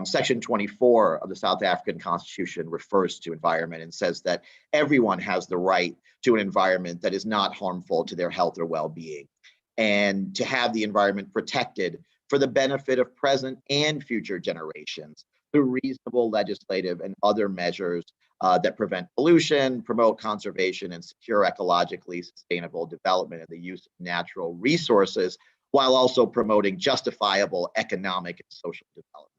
Section 24 of the South African Constitution refers to environment and says that everyone has the right to an environment that is not harmful to their health or well-being, and to have the environment protected for the benefit of present and future generations through reasonable legislative and other measures that prevent pollution, promote conservation, and secure ecologically sustainable development and the use of natural resources, while also promoting justifiable economic and social development.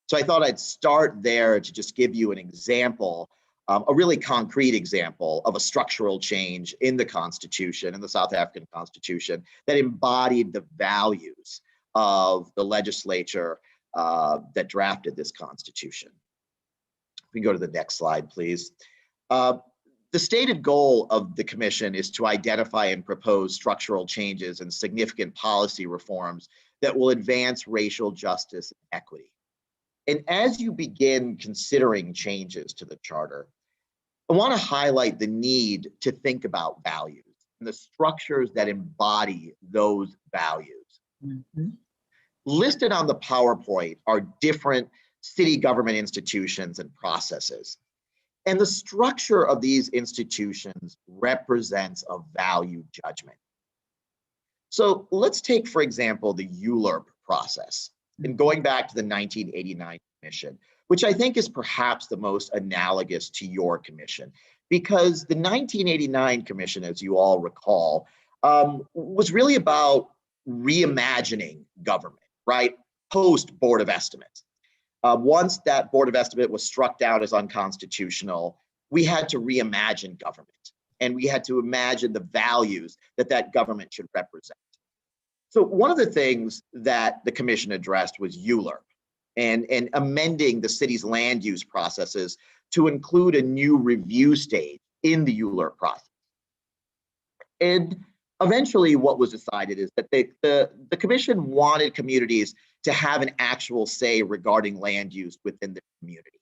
So I thought I'd start there to just give you an example, a really concrete example of a structural change in the Constitution, in the South African Constitution, that embodied the values of the legislature that drafted this Constitution. We can go to the next slide, please. The stated goal of the Commission is to identify and propose structural changes and significant policy reforms that will advance racial justice and equity. And as you begin considering changes to the Charter, I want to highlight the need to think about values and the structures that embody those values. Mm-hmm. Listed on the PowerPoint are different city government institutions and processes. And the structure of these institutions represents a value judgment. So let's take, for example, the ULURP process. And going back to the 1989 Commission, which I think is perhaps the most analogous to your commission, because the 1989 Commission, as you all recall, was really about reimagining government, right? Post Board of Estimates. Once that Board of Estimate was struck down as unconstitutional, we had to reimagine government, and we had to imagine the values that that government should represent. So one of the things that the Commission addressed was ULURP and amending the city's land use processes to include a new review stage in the ULURP process. And eventually what was decided is that the Commission wanted communities to have an actual say regarding land use within the community.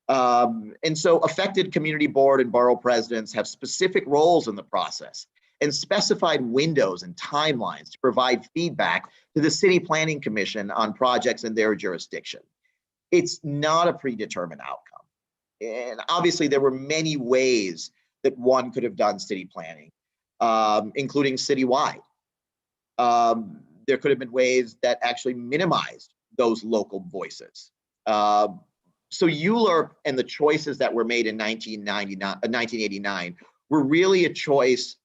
And so affected community board and borough presidents have specific roles in the process. and specified windows and timelines to provide feedback to the City Planning Commission on projects in their jurisdiction. It's not a predetermined outcome. And obviously there were many ways that one could have done city planning, including citywide. There could have been ways that actually minimized those local voices. So ULURP and the choices that were made in 1989 were really a choice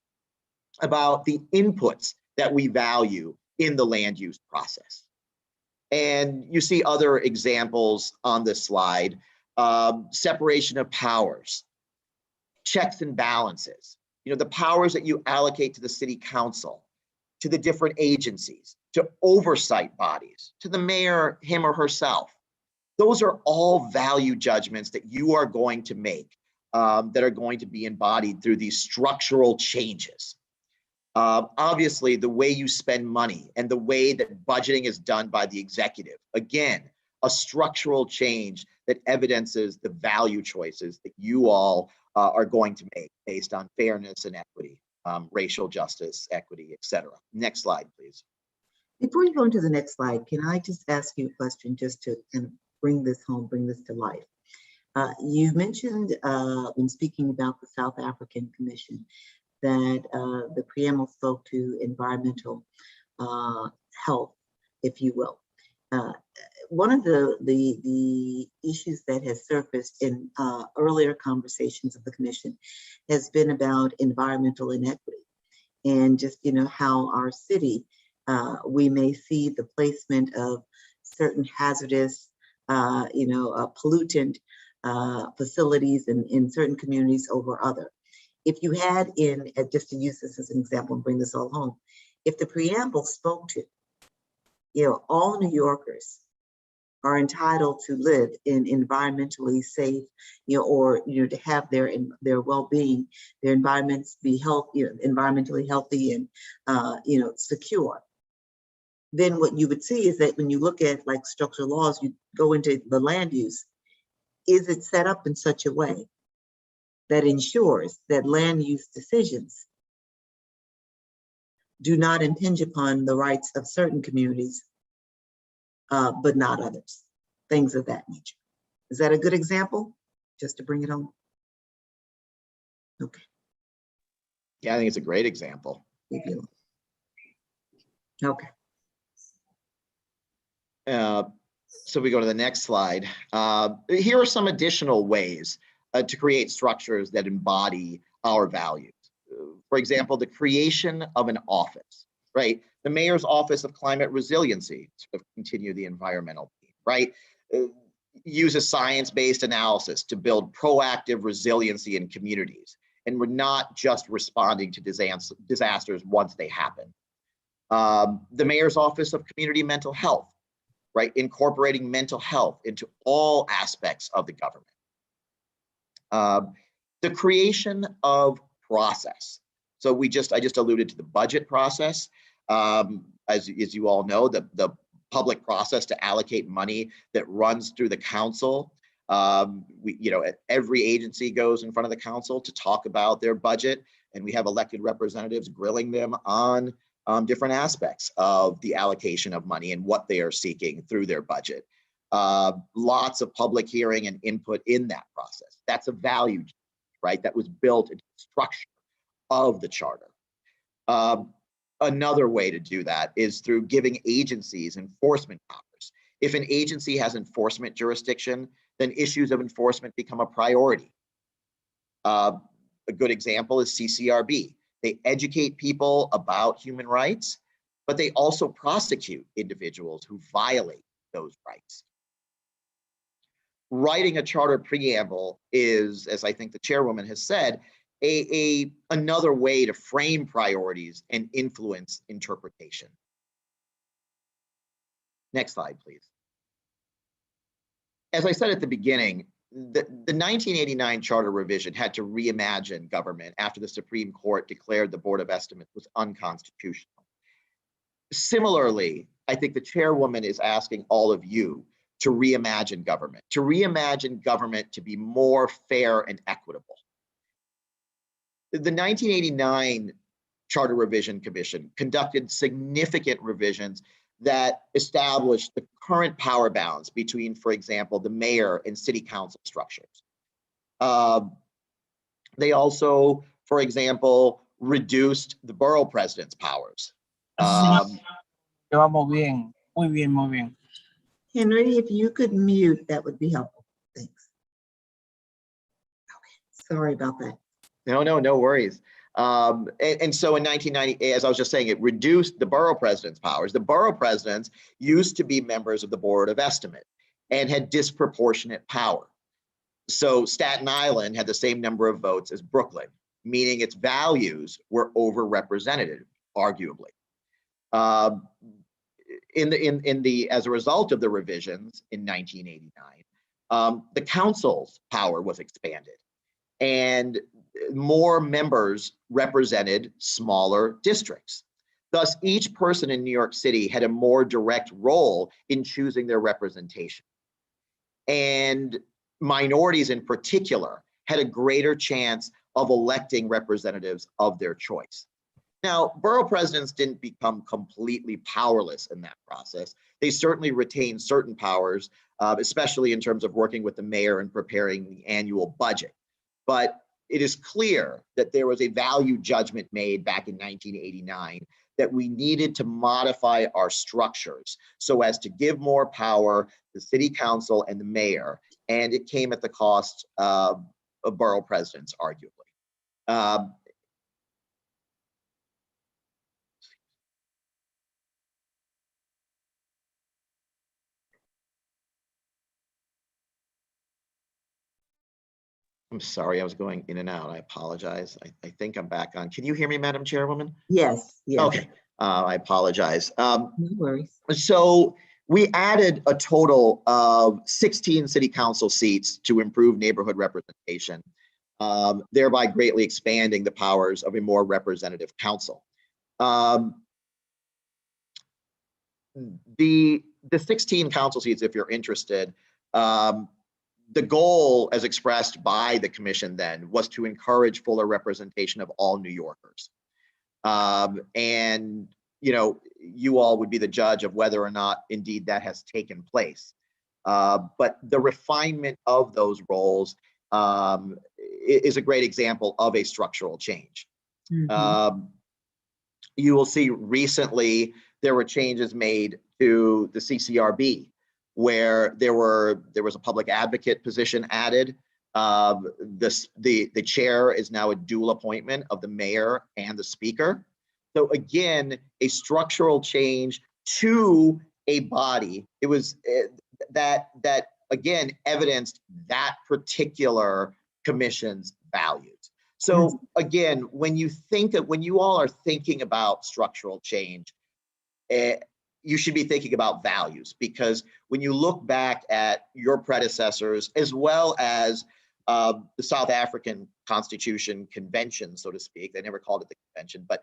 about the inputs that we value in the land use process. And you see other examples on this slide, separation of powers, checks and balances, the powers that you allocate to the city council, to the different agencies, to oversight bodies, to the mayor, him or herself. Those are all value judgments that you are going to make that are going to be embodied through these structural changes. Obviously, the way you spend money and the way that budgeting is done by the executive, again, a structural change that evidences the value choices that you all are going to make based on fairness and equity, racial justice, equity, etc. Next slide, please. Before you go into the next slide, can I just ask you a question just to kind of bring this home, bring this to life? You mentioned when speaking about the South African Commission that the preamble spoke to environmental health, if you will. One of the issues that has surfaced in earlier conversations of the commission has been about environmental inequity and just, how our city, we may see the placement of certain hazardous, pollutant facilities in certain communities over other. If you had just to use this as an example and bring this all home, if the preamble spoke to, all New Yorkers are entitled to live in environmentally safe, or to have their well-being, their environments be environmentally healthy and secure. Then what you would see is that when you look at like structural laws, you go into the land use. Is it set up in such a way that ensures that land use decisions do not impinge upon the rights of certain communities, but not others, things of that nature? Is that a good example, just to bring it home? Okay. Yeah, I think it's a great example. Okay. So we go to the next slide. Here are some additional ways to create structures that embody our values. For example, the creation of an office, right? The Mayor's Office of Climate Resiliency, to continue the environmental theme, right? Uses science-based analysis to build proactive resiliency in communities. And we're not just responding to disasters once they happen. The Mayor's Office of Community Mental Health, right? Incorporating mental health into all aspects of the government. The creation of process. So I just alluded to the budget process. As you all know, the public process to allocate money that runs through the council. Every agency goes in front of the council to talk about their budget, and we have elected representatives grilling them on different aspects of the allocation of money and what they are seeking through their budget. Lots of public hearing and input in that process. That's a value, right? That was built into the structure of the charter. Another way to do that is through giving agencies enforcement powers. If an agency has enforcement jurisdiction, then issues of enforcement become a priority. A good example is CCRB. They educate people about human rights, but they also prosecute individuals who violate those rights. Writing a charter preamble is, as I think the chairwoman has said, another way to frame priorities and influence interpretation. Next slide, please. As I said at the beginning, the 1989 charter revision had to reimagine government after the Supreme Court declared the Board of Estimates was unconstitutional. Similarly, I think the chairwoman is asking all of you to reimagine government to be more fair and equitable. The 1989 Charter Revision Commission conducted significant revisions that established the current power balance between, for example, the mayor and city council structures. They also, for example, reduced the borough president's powers. Yo vamos bien, muy bien, muy bien. Henry, if you could mute, that would be helpful. Thanks. Okay, sorry about that. No worries. And so in 1990, as I was just saying, it reduced the borough president's powers. The borough presidents used to be members of the Board of Estimate and had disproportionate power. So Staten Island had the same number of votes as Brooklyn, meaning its values were overrepresented, arguably. As a result of the revisions in 1989, the council's power was expanded, and more members represented smaller districts. Thus, each person in New York City had a more direct role in choosing their representation. And minorities in particular had a greater chance of electing representatives of their choice. Now, borough presidents didn't become completely powerless in that process. They certainly retained certain powers, especially in terms of working with the mayor and preparing the annual budget. But it is clear that there was a value judgment made back in 1989 that we needed to modify our structures so as to give more power to the city council and the mayor, and it came at the cost of borough presidents, arguably. I'm sorry, I was going in and out. I apologize. I think I'm back on. Can you hear me, Madam Chairwoman? Yes, yes. Okay, I apologize. No worries. So we added a total of 16 city council seats to improve neighborhood representation, thereby greatly expanding the powers of a more representative council. The 16 council seats, if you're interested, the goal, as expressed by the commission then, was to encourage fuller representation of all New Yorkers. And, you know, you all would be the judge of whether or not indeed that has taken place. But the refinement of those roles is a great example of a structural change. Mm-hmm. You will see recently there were changes made to the CCRB, where there was a public advocate position added. The chair is now a dual appointment of the mayor and the speaker. So again, a structural change to a body. It was that again evidenced that particular commission's values. So again, when you all are thinking about structural change, you should be thinking about values, because when you look back at your predecessors, as well as the South African Constitution Convention, so to speak, they never called it the convention, but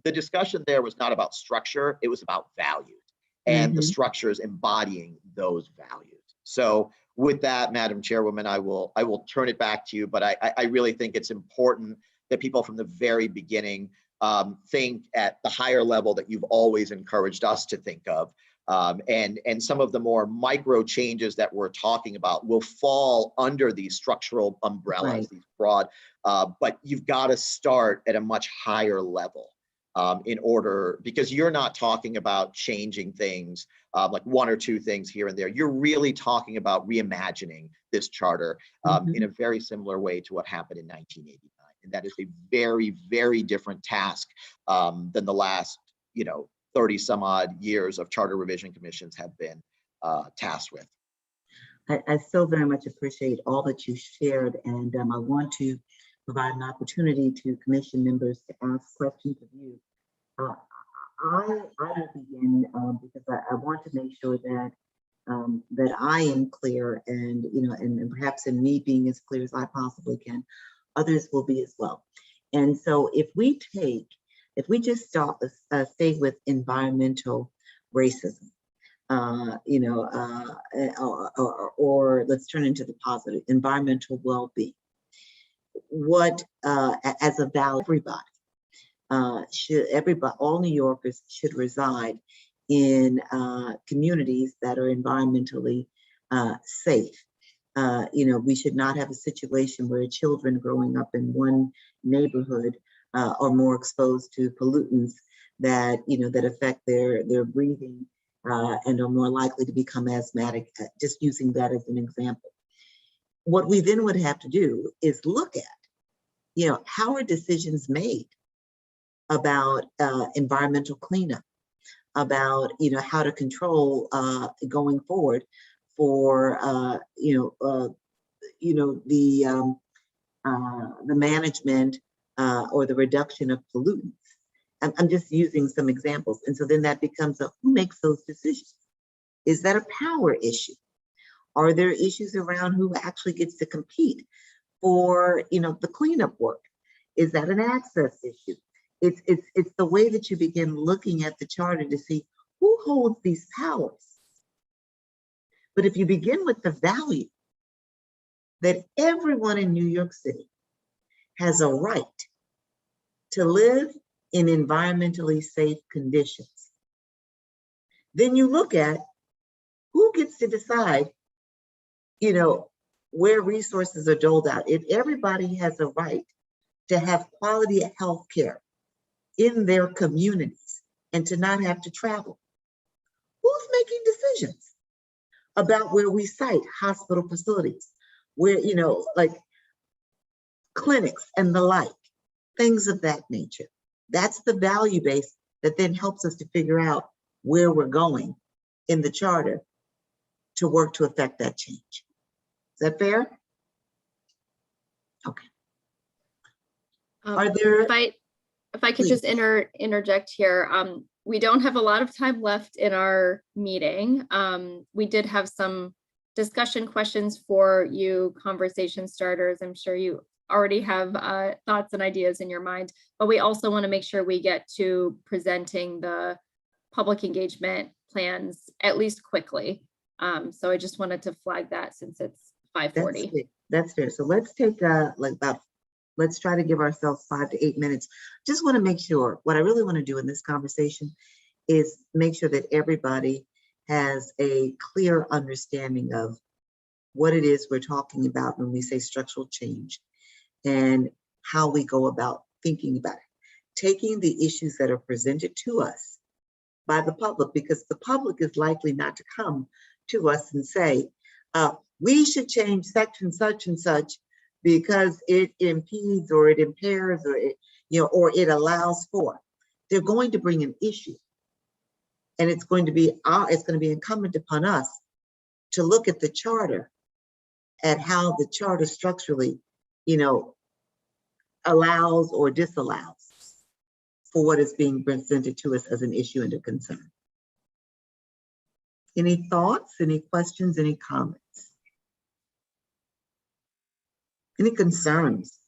the discussion there was not about structure, it was about values, and the structures embodying those values. So with that, Madam Chairwoman, I will turn it back to you, but I really think it's important that people from the very beginning think at the higher level that you've always encouraged us to think of. And some of the more micro changes that we're talking about will fall under these structural umbrellas, these broad, but you've got to start at a much higher level in order, because you're not talking about changing things like one or two things here and there. You're really talking about reimagining this charter in a very similar way to what happened in 1989. And that is a very, very different task than the last, 30 some odd years of charter revision commissions have been tasked with. I so very much appreciate all that you shared, and I want to provide an opportunity to commission members to ask questions of you. I will begin because I want to make sure that that I am clear, and and perhaps in me being as clear as I possibly can, others will be as well. And so if we just stay with environmental racism, or let's turn into the positive, environmental well-being. What, as a value, everybody, all New Yorkers should reside in communities that are environmentally safe. We should not have a situation where children growing up in one neighborhood are more exposed to pollutants that affect their breathing and are more likely to become asthmatic. Just using that as an example. What we then would have to do is look at, how are decisions made about environmental cleanup, about how to control going forward for the management or the reduction of pollutants. I'm just using some examples, and so then that becomes who makes those decisions? Is that a power issue? Are there issues around who actually gets to compete for the cleanup work? Is that an access issue? It's the way that you begin looking at the charter to see who holds these powers. But if you begin with the value that everyone in New York City has a right to live in environmentally safe conditions, then you look at who gets to decide, where resources are doled out. If everybody has a right to have quality health care in their communities and to not have to travel, who's making decisions about where we site hospital facilities, where, like clinics and the like, things of that nature? That's the value base that then helps us to figure out where we're going in the charter to work to affect that change. Is that fair? Okay. Are there? If I could just interject here, we don't have a lot of time left in our meeting. We did have some discussion questions for you, conversation starters. I'm sure you already have thoughts and ideas in your mind, but we also want to make sure we get to presenting the public engagement plans at least quickly. So I just wanted to flag that since it's 5:40. That's fair. So let's take let's try to give ourselves 5 to 8 minutes. Just want to make sure, what I really want to do in this conversation is make sure that everybody has a clear understanding of what it is we're talking about when we say structural change and how we go about thinking about it. Taking the issues that are presented to us by the public, because the public is likely not to come to us and say, we should change section such and such because it impedes or it impairs or it, or it allows for. They're going to bring an issue, and it's going to be incumbent upon us to look at the charter, at how the charter structurally, allows or disallows for what is being presented to us as an issue and a concern. Any thoughts, any questions, any comments? Any concerns?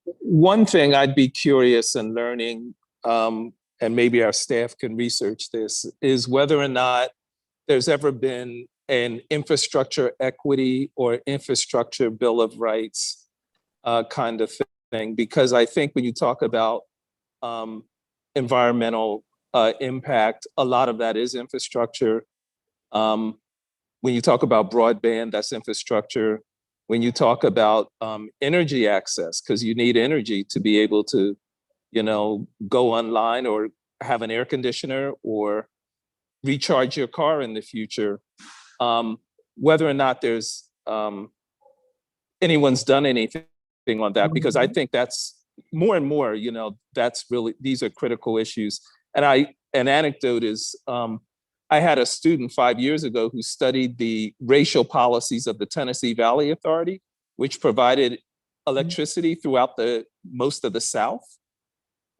One thing I'd be curious in learning, and maybe our staff can research this, is whether or not there's ever been an infrastructure equity or infrastructure bill of rights kind of thing. Because I think when you talk about environmental impact, a lot of that is infrastructure. When you talk about broadband, that's infrastructure. When you talk about energy access, because you need energy to be able to, go online or have an air conditioner or recharge your car in the future, whether or not there's anyone's done anything on that, because I think that's more and more, that's really, these are critical issues. And an anecdote is, I had a student 5 years ago who studied the racial policies of the Tennessee Valley Authority, which provided electricity throughout most of the South.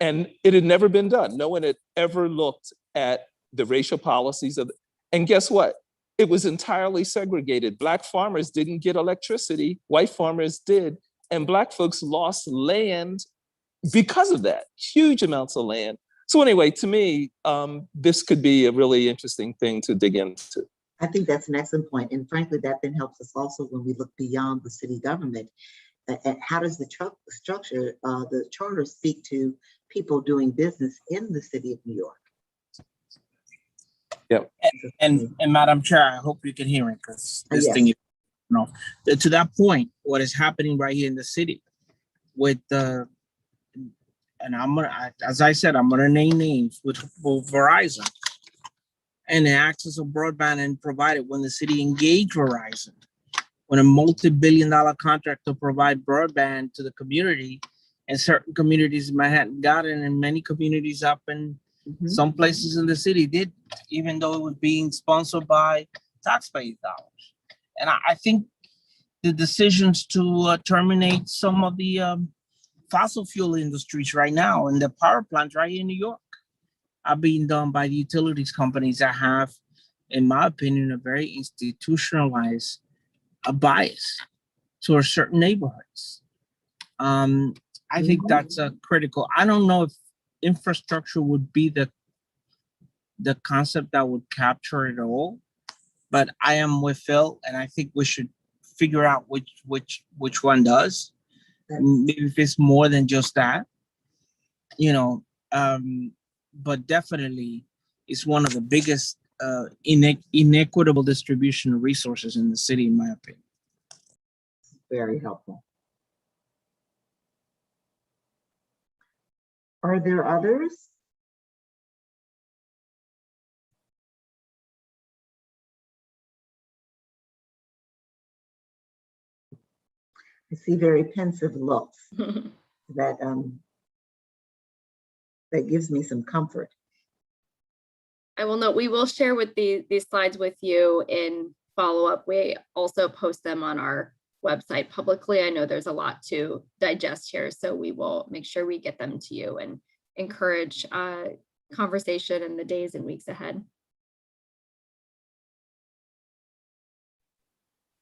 And it had never been done. No one had ever looked at the racial policies and guess what? It was entirely segregated. Black farmers didn't get electricity, white farmers did. And Black folks lost land because of that, huge amounts of land. So anyway, to me, this could be a really interesting thing to dig into. I think that's an excellent point. And frankly, that then helps us also when we look beyond the city government and how does the structure, the charter speak to people doing business in the city of New York? Yep. And Madam Chair, I hope you can hear me because this Yes. thing is, to that point, what is happening right here in the city with the, and as I said, I'm gonna name names with Verizon and the access of broadband and provided when the city engaged Verizon, when a multi-billion-dollar contract to provide broadband to the community, and certain communities might have gotten, and many communities up in some places in the city did, even though it was being sponsored by taxpayer dollars. And I think the decisions to terminate some of the fossil fuel industries right now and the power plants right here in New York are being done by the utilities companies that have, in my opinion, a very institutionalized bias towards certain neighborhoods. I think that's critical. I don't know if infrastructure would be the concept that would capture it all, but I am with Phil, and I think we should figure out which one does. Maybe if it's more than just that, but definitely it's one of the biggest inequitable distribution of resources in the city, in my opinion. Very helpful. Are there others? I see very pensive looks. That gives me some comfort. I will note, we will share with these slides with you in follow-up. We also post them on our website publicly. I know there's a lot to digest here, so we will make sure we get them to you and encourage conversation in the days and weeks ahead.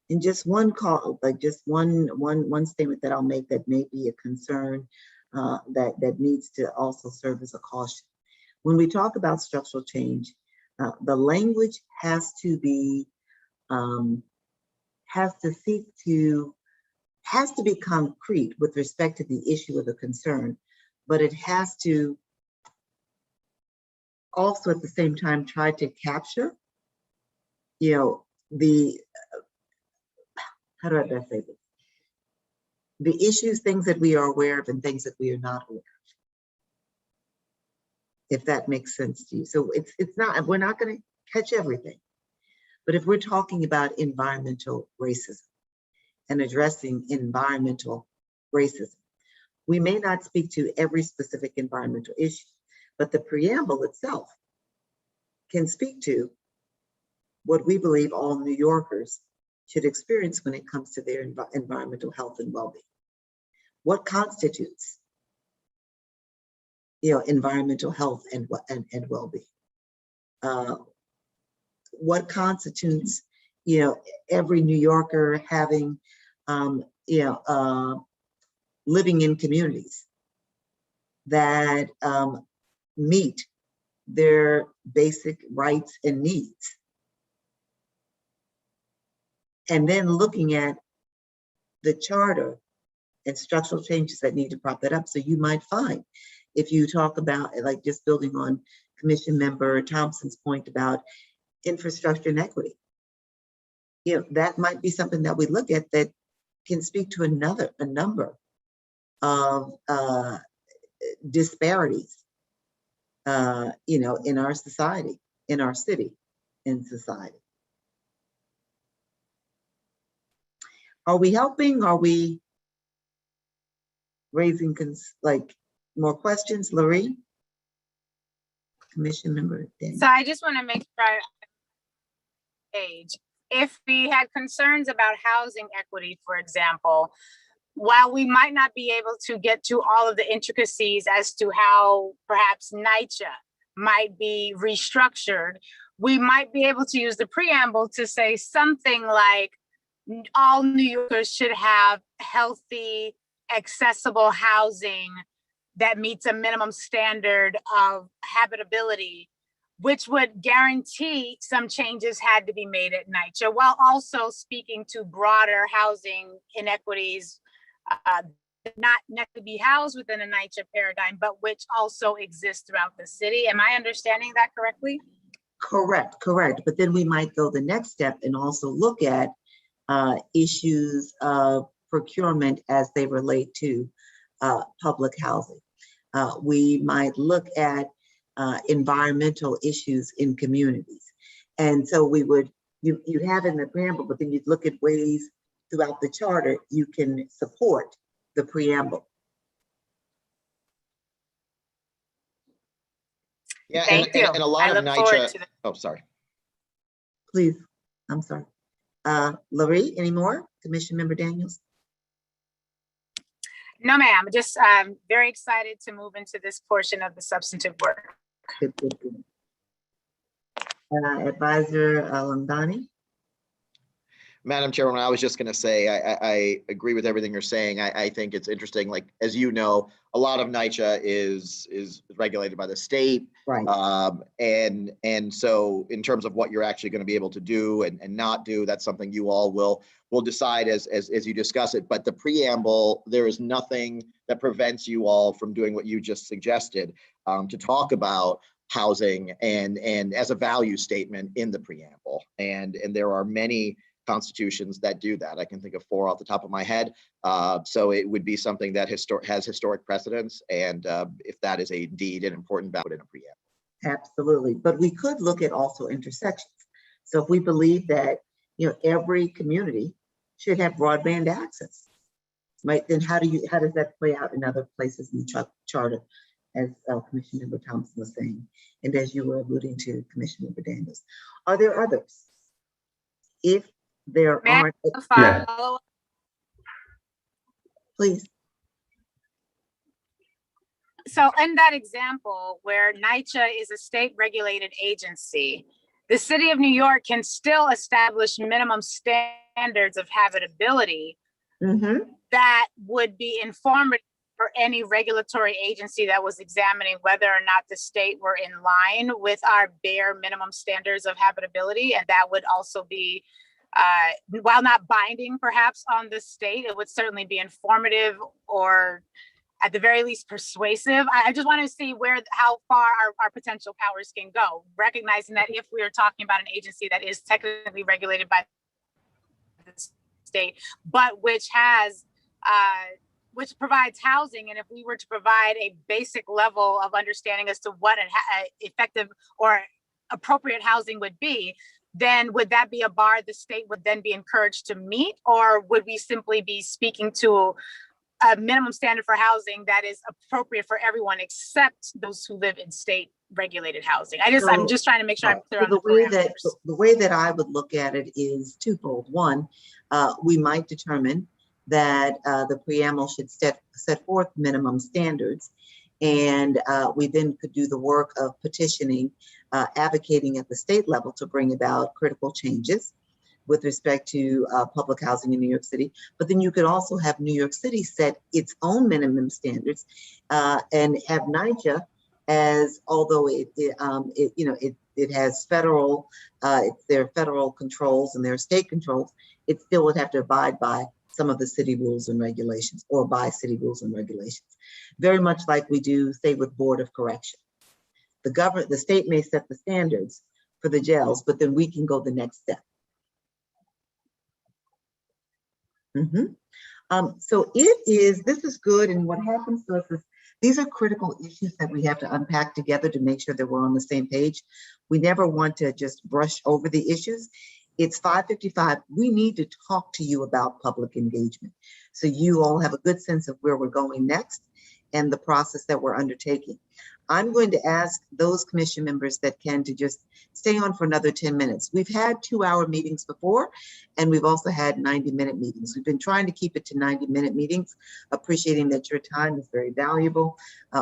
And just one call, like just one statement that I'll make that may be a concern that needs to also serve as a caution. When we talk about structural change, the language has to be, has to be concrete with respect to the issue of the concern, but it has to also at the same time try to capture, the, how do I best say this? The issues, things that we are aware of and things that we are not aware of. If that makes sense to you. So it's not, we're not going to catch everything. But if we're talking about environmental racism and addressing environmental racism, we may not speak to every specific environmental issue, but the preamble itself can speak to what we believe all New Yorkers should experience when it comes to their environmental health and well-being. What constitutes, environmental health and well-being? What constitutes, every New Yorker having, living in communities that meet their basic rights and needs? And then looking at the charter and structural changes that need to prop that up. So you might find, if you talk about, like just building on Commission Member Thompson's point about infrastructure and equity, that might be something that we look at that can speak to a number of disparities, in our society, in our city, in society. Are we helping? Are we raising more questions, Laurie? Commission Member Daniel. So I just want to make sure if we had concerns about housing equity, for example, while we might not be able to get to all of the intricacies as to how perhaps NYCHA might be restructured, we might be able to use the preamble to say something like, all New Yorkers should have healthy, accessible housing that meets a minimum standard of habitability, which would guarantee some changes had to be made at NYCHA, while also speaking to broader housing inequities not necessarily be housed within a NYCHA paradigm, but which also exists throughout the city. Am I understanding that correctly? Correct. But then we might go the next step and also look at issues of procurement as they relate to public housing. We might look at environmental issues in communities. And so we would, you'd have in the preamble, but then you'd look at ways throughout the charter you can support the preamble. Yeah, Thank you. And a lot I of look forward NYCHA, to the- oh, sorry. Please, I'm sorry. Loree, any more? Commission Member Daniels? No, ma'am. Just very excited to move into this portion of the substantive work. Good. Advisor Lamdani? Madam Chairwoman, I was just going to say, I agree with everything you're saying. I think it's interesting. Like, as you know, a lot of NYCHA is regulated by the state. Right. And so in terms of what you're actually going to be able to do and not do, that's something you all will decide as you discuss it. But the preamble, there is nothing that prevents you all from doing what you just suggested, to talk about housing and as a value statement in the preamble. And there are many constitutions that do that. I can think of 4 off the top of my head. So it would be something that has historic precedence. And if that is indeed an important value in a preamble. Absolutely. But we could look at also intersections. So if we believe that, every community should have broadband access, right? Then how does that play out in other places in the charter, as Commissioner Member Thompson was saying, and as you were alluding to, Commissioner Member Daniels? Are there others? If there aren't, please. So in that example where NYCHA is a state regulated agency, the city of New York can still establish minimum standards of habitability that would be informative for any regulatory agency that was examining whether or not the state were in line with our bare minimum standards of habitability. And that would also be, while not binding perhaps on the state, it would certainly be informative or at the very least persuasive. I just want to see how far our potential powers can go, recognizing that if we are talking about an agency that is technically regulated by the state, but which has, which provides housing. And if we were to provide a basic level of understanding as to what an effective or appropriate housing would be, then would that be a bar the state would then be encouraged to meet? Or would we simply be speaking to a minimum standard for housing that is appropriate for everyone except those who live in state regulated housing? I'm just trying to make sure I'm clear on the parameters. The way that I would look at it is twofold. One, we might determine that the preamble should set forth minimum standards, and we then could do the work of petitioning, advocating at the state level to bring about critical changes with respect to public housing in New York City. But then you could also have New York City set its own minimum standards and have NYCHA, as although it has federal, there are federal controls and there are state controls, it still would have to abide by some of the city rules and regulations, or by city rules and regulations. Very much like we do, say, with Board of Correction. The state may set the standards for the jails, but then we can go the next step. So this is good. And what happens to us is these are critical issues that we have to unpack together to make sure that we're on the same page. We never want to just brush over the issues. It's 5:55. We need to talk to you about public engagement, so you all have a good sense of where we're going next and the process that we're undertaking. I'm going to ask those commission members that can to just stay on for another 10 minutes. We've had 2-hour meetings before, and we've also had 90-minute meetings. We've been trying to keep it to 90-minute meetings, appreciating that your time is very valuable.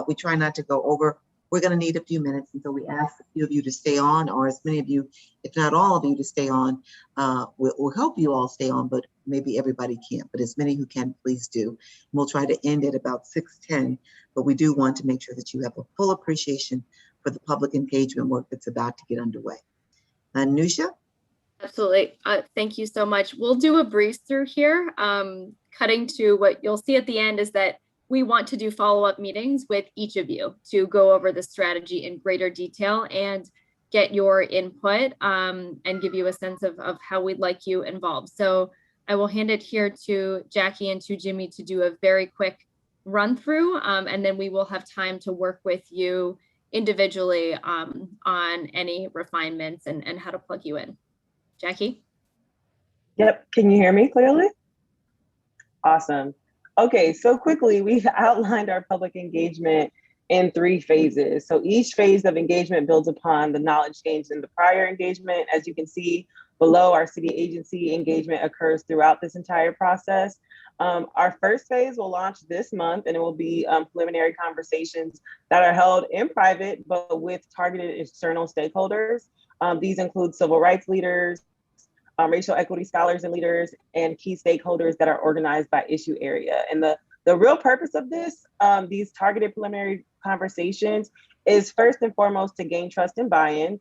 We try not to go over. We're going to need a few minutes, and so we ask a few of you to stay on, or as many of you, if not all of you, to stay on. We'll help you all stay on, but maybe everybody can't. But as many who can, please do. And we'll try to end at about 6:10, but we do want to make sure that you have a full appreciation for the public engagement work that's about to get underway. Nusha? Absolutely. Thank you so much. We'll do a breeze through here. Cutting to what you'll see at the end is that we want to do follow-up meetings with each of you to go over the strategy in greater detail and get your input and give you a sense of how we'd like you involved. So I will hand it here to Jackie and to Jimmy to do a very quick run through, and then we will have time to work with you individually on any refinements and how to plug you in. Jackie? Yep, can you hear me clearly? Awesome. Okay, so quickly, we've outlined our public engagement in 3 phases. So each phase of engagement builds upon the knowledge gained in the prior engagement. As you can see below, our city agency engagement occurs throughout this entire process. Our first phase will launch this month, and it will be preliminary conversations that are held in private, but with targeted external stakeholders. These include civil rights leaders, racial equity scholars and leaders, and key stakeholders that are organized by issue area. And the real purpose of this, these targeted preliminary conversations, is first and foremost to gain trust and buy-in,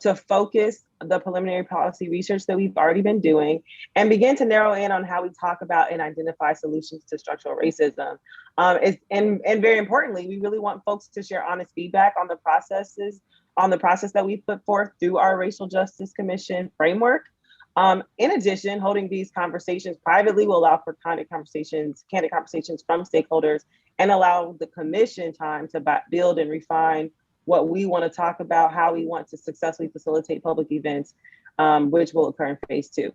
to focus the preliminary policy research that we've already been doing, and begin to narrow in on how we talk about and identify solutions to structural racism. And very importantly, we really want folks to share honest feedback on the process that we put forth through our Racial Justice Commission framework. In addition, holding these conversations privately will allow for candid conversations from stakeholders and allow the commission time to build and refine what we want to talk about, how we want to successfully facilitate public events, which will occur in phase 2.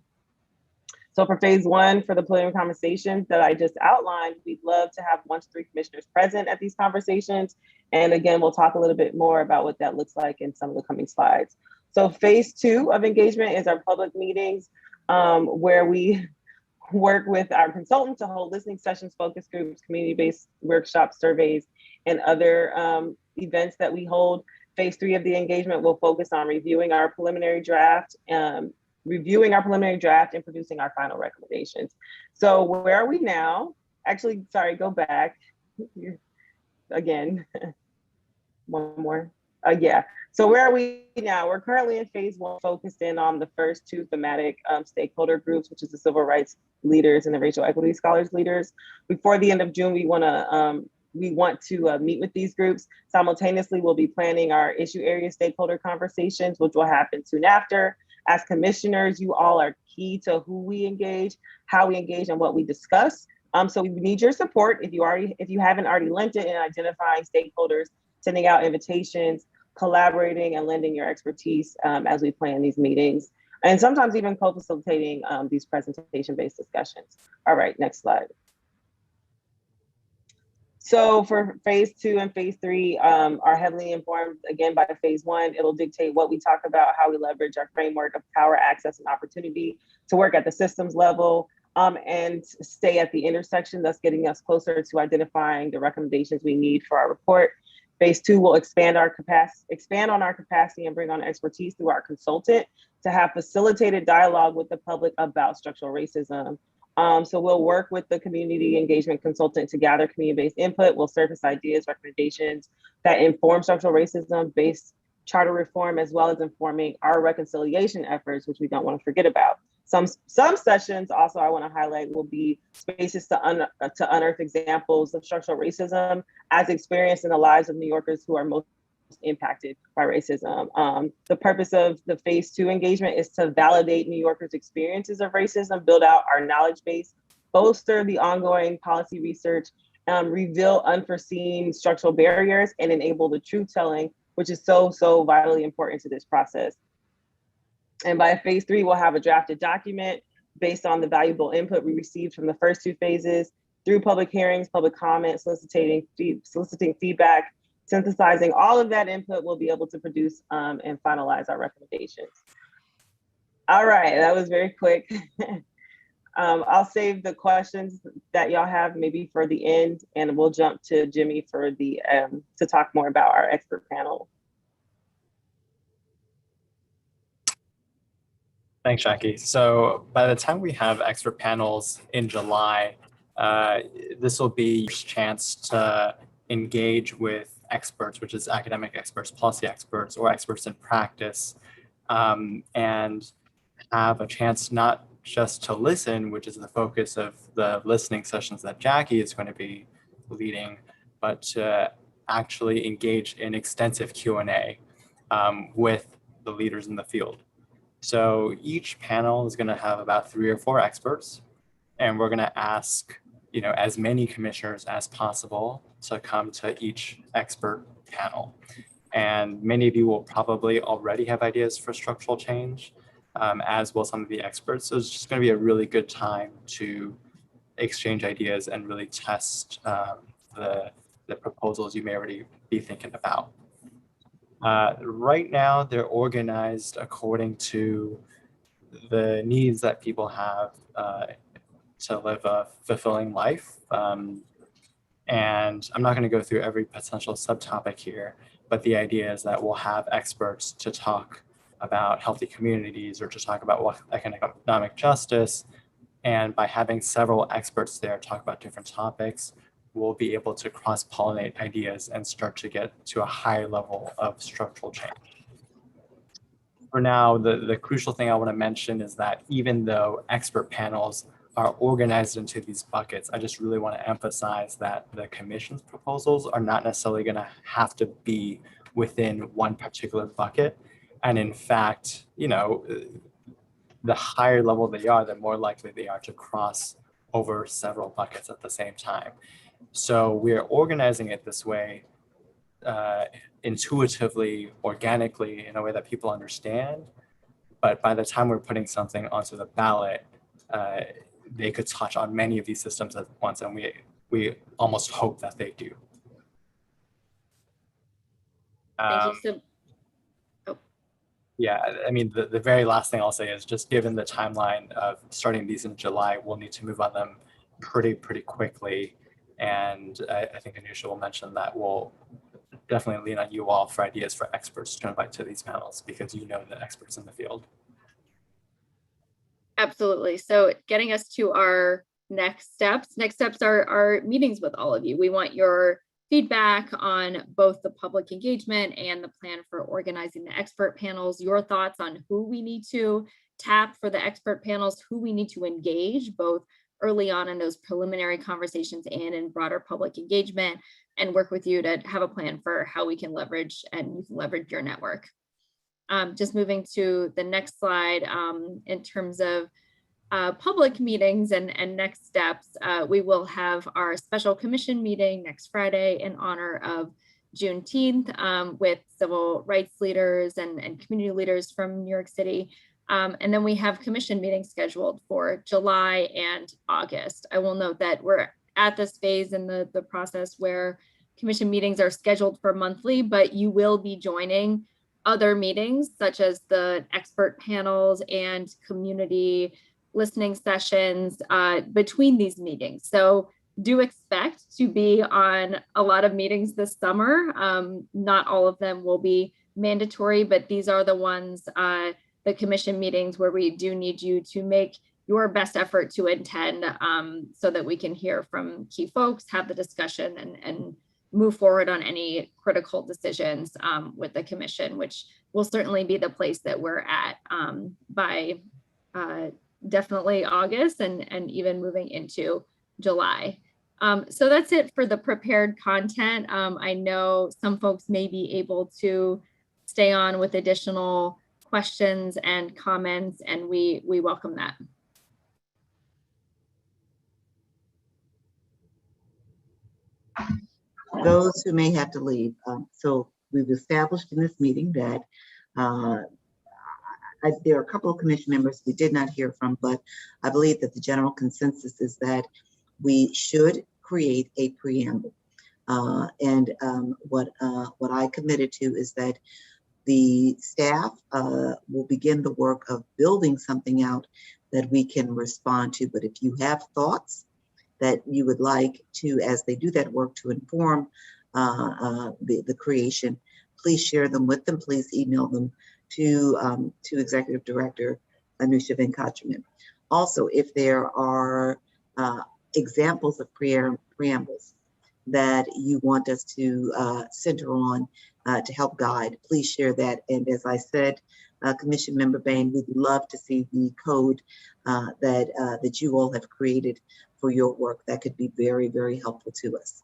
So for phase 1, for the preliminary conversations that I just outlined, we'd love to have 1 to 3 commissioners present at these conversations. And again, we'll talk a little bit more about what that looks like in some of the coming slides. So phase 2 of engagement is our public meetings, where we work with our consultant to hold listening sessions, focus groups, community-based workshops, surveys, and other events that we hold. Phase 3 of the engagement will focus on reviewing our preliminary draft and producing our final recommendations. So where are we now? Actually, sorry, go back again. One more. Yeah. So where are we now? We're currently in phase 1, focused in on the first 2 thematic stakeholder groups, which is the civil rights leaders and the racial equity scholars leaders. Before the end of June, we want to meet with these groups. Simultaneously, we'll be planning our issue area stakeholder conversations, which will happen soon after. As commissioners, you all are key to who we engage, how we engage, and what we discuss. So we need your support if you haven't already lent it in identifying stakeholders, sending out invitations, collaborating, and lending your expertise as we plan these meetings, and sometimes even co-facilitating these presentation-based discussions. All right, next slide. So for phase 2 and phase 3 are heavily informed, again, by phase 1. It'll dictate what we talk about, how we leverage our framework of power, access, and opportunity to work at the systems level and stay at the intersection, thus getting us closer to identifying the recommendations we need for our report. Phase 2 will expand on our capacity and bring on expertise through our consultant to have facilitated dialogue with the public about structural racism. So we'll work with the community engagement consultant to gather community-based input. We'll surface ideas, recommendations that inform structural racism-based charter reform, as well as informing our reconciliation efforts, which we don't want to forget about. Some sessions also I want to highlight will be spaces to unearth examples of structural racism as experienced in the lives of New Yorkers who are most impacted by racism. The purpose of the phase 2 engagement is to validate New Yorkers' experiences of racism, build out our knowledge base, bolster the ongoing policy research, reveal unforeseen structural barriers, and enable the truth telling, which is so vitally important to this process. And by phase 3, we'll have a drafted document based on the valuable input we received from the first 2 phases through public hearings, public comments, soliciting feedback, synthesizing all of that input. We'll be able to produce and finalize our recommendations. All right, that was very quick. I'll save the questions that y'all have maybe for the end, and we'll jump to Jimmy for the to talk more about our expert panel. Thanks, Jackie. So by the time we have expert panels in July, this will be your chance to engage with experts, which is academic experts, policy experts, or experts in practice. And have a chance not just to listen, which is the focus of the listening sessions that Jackie is going to be leading, but to actually engage in extensive Q&A with the leaders in the field. So each panel is going to have about 3 or 4 experts, and we're going to ask, as many commissioners as possible to come to each expert panel. And many of you will probably already have ideas for structural change, as will some of the experts. So it's just going to be a really good time to exchange ideas and really test the proposals you may already be thinking about. Right now, they're organized according to the needs that people have to live a fulfilling life. And I'm not going to go through every potential subtopic here, but the idea is that we'll have experts to talk about healthy communities or to talk about economic justice. And by having several experts there talk about different topics, we'll be able to cross-pollinate ideas and start to get to a high level of structural change. For now, the crucial thing I want to mention is that even though expert panels are organized into these buckets, I just really want to emphasize that the commission's proposals are not necessarily going to have to be within one particular bucket. And in fact, the higher level they are, the more likely they are to cross over several buckets at the same time. So we're organizing it this way intuitively, organically, in a way that people understand. But by the time we're putting something onto the ballot, they could touch on many of these systems at once, and we almost hope that they do. Thank you. Yeah, I mean, the very last thing I'll say is just given the timeline of starting these in July, we'll need to move on them pretty quickly. And I think Anusha will mention that we'll definitely lean on you all for ideas for experts to invite to these panels, because you know the experts in the field. Absolutely. So getting us to our next steps. Next steps are meetings with all of you. We want your feedback on both the public engagement and the plan for organizing the expert panels, your thoughts on who we need to tap for the expert panels, who we need to engage both early on in those preliminary conversations and in broader public engagement, and work with you to have a plan for how we can leverage and you can leverage your network. Just moving to the next slide, in terms of public meetings and next steps, we will have our special commission meeting next Friday in honor of Juneteenth with civil rights leaders and community leaders from New York City. And then we have commission meetings scheduled for July and August. I will note that we're at this phase in the process where commission meetings are scheduled for monthly, but you will be joining other meetings such as the expert panels and community listening sessions between these meetings. So do expect to be on a lot of meetings this summer. Not all of them will be mandatory, but these are the ones, the commission meetings where we do need you to make your best effort to attend so that we can hear from key folks, have the discussion and move forward on any critical decisions with the commission, which will certainly be the place that we're at by definitely August and even moving into July. So that's it for the prepared content. I know some folks may be able to stay on with additional questions and comments, and we welcome that. Those who may have to leave. So we've established in this meeting that there are a couple of commission members we did not hear from, but I believe that the general consensus is that we should create a preamble. What I committed to is that the staff will begin the work of building something out that we can respond to. But if you have thoughts that you would like to, as they do that work, to inform the creation, please share them with them. Please email them to Executive Director Anusha Venkataraman. Also, if there are examples of preambles that you want us to center on to help guide, please share that. And as I said, Commission Member Bain, we'd love to see the code that you all have created for your work. That could be very, very helpful to us.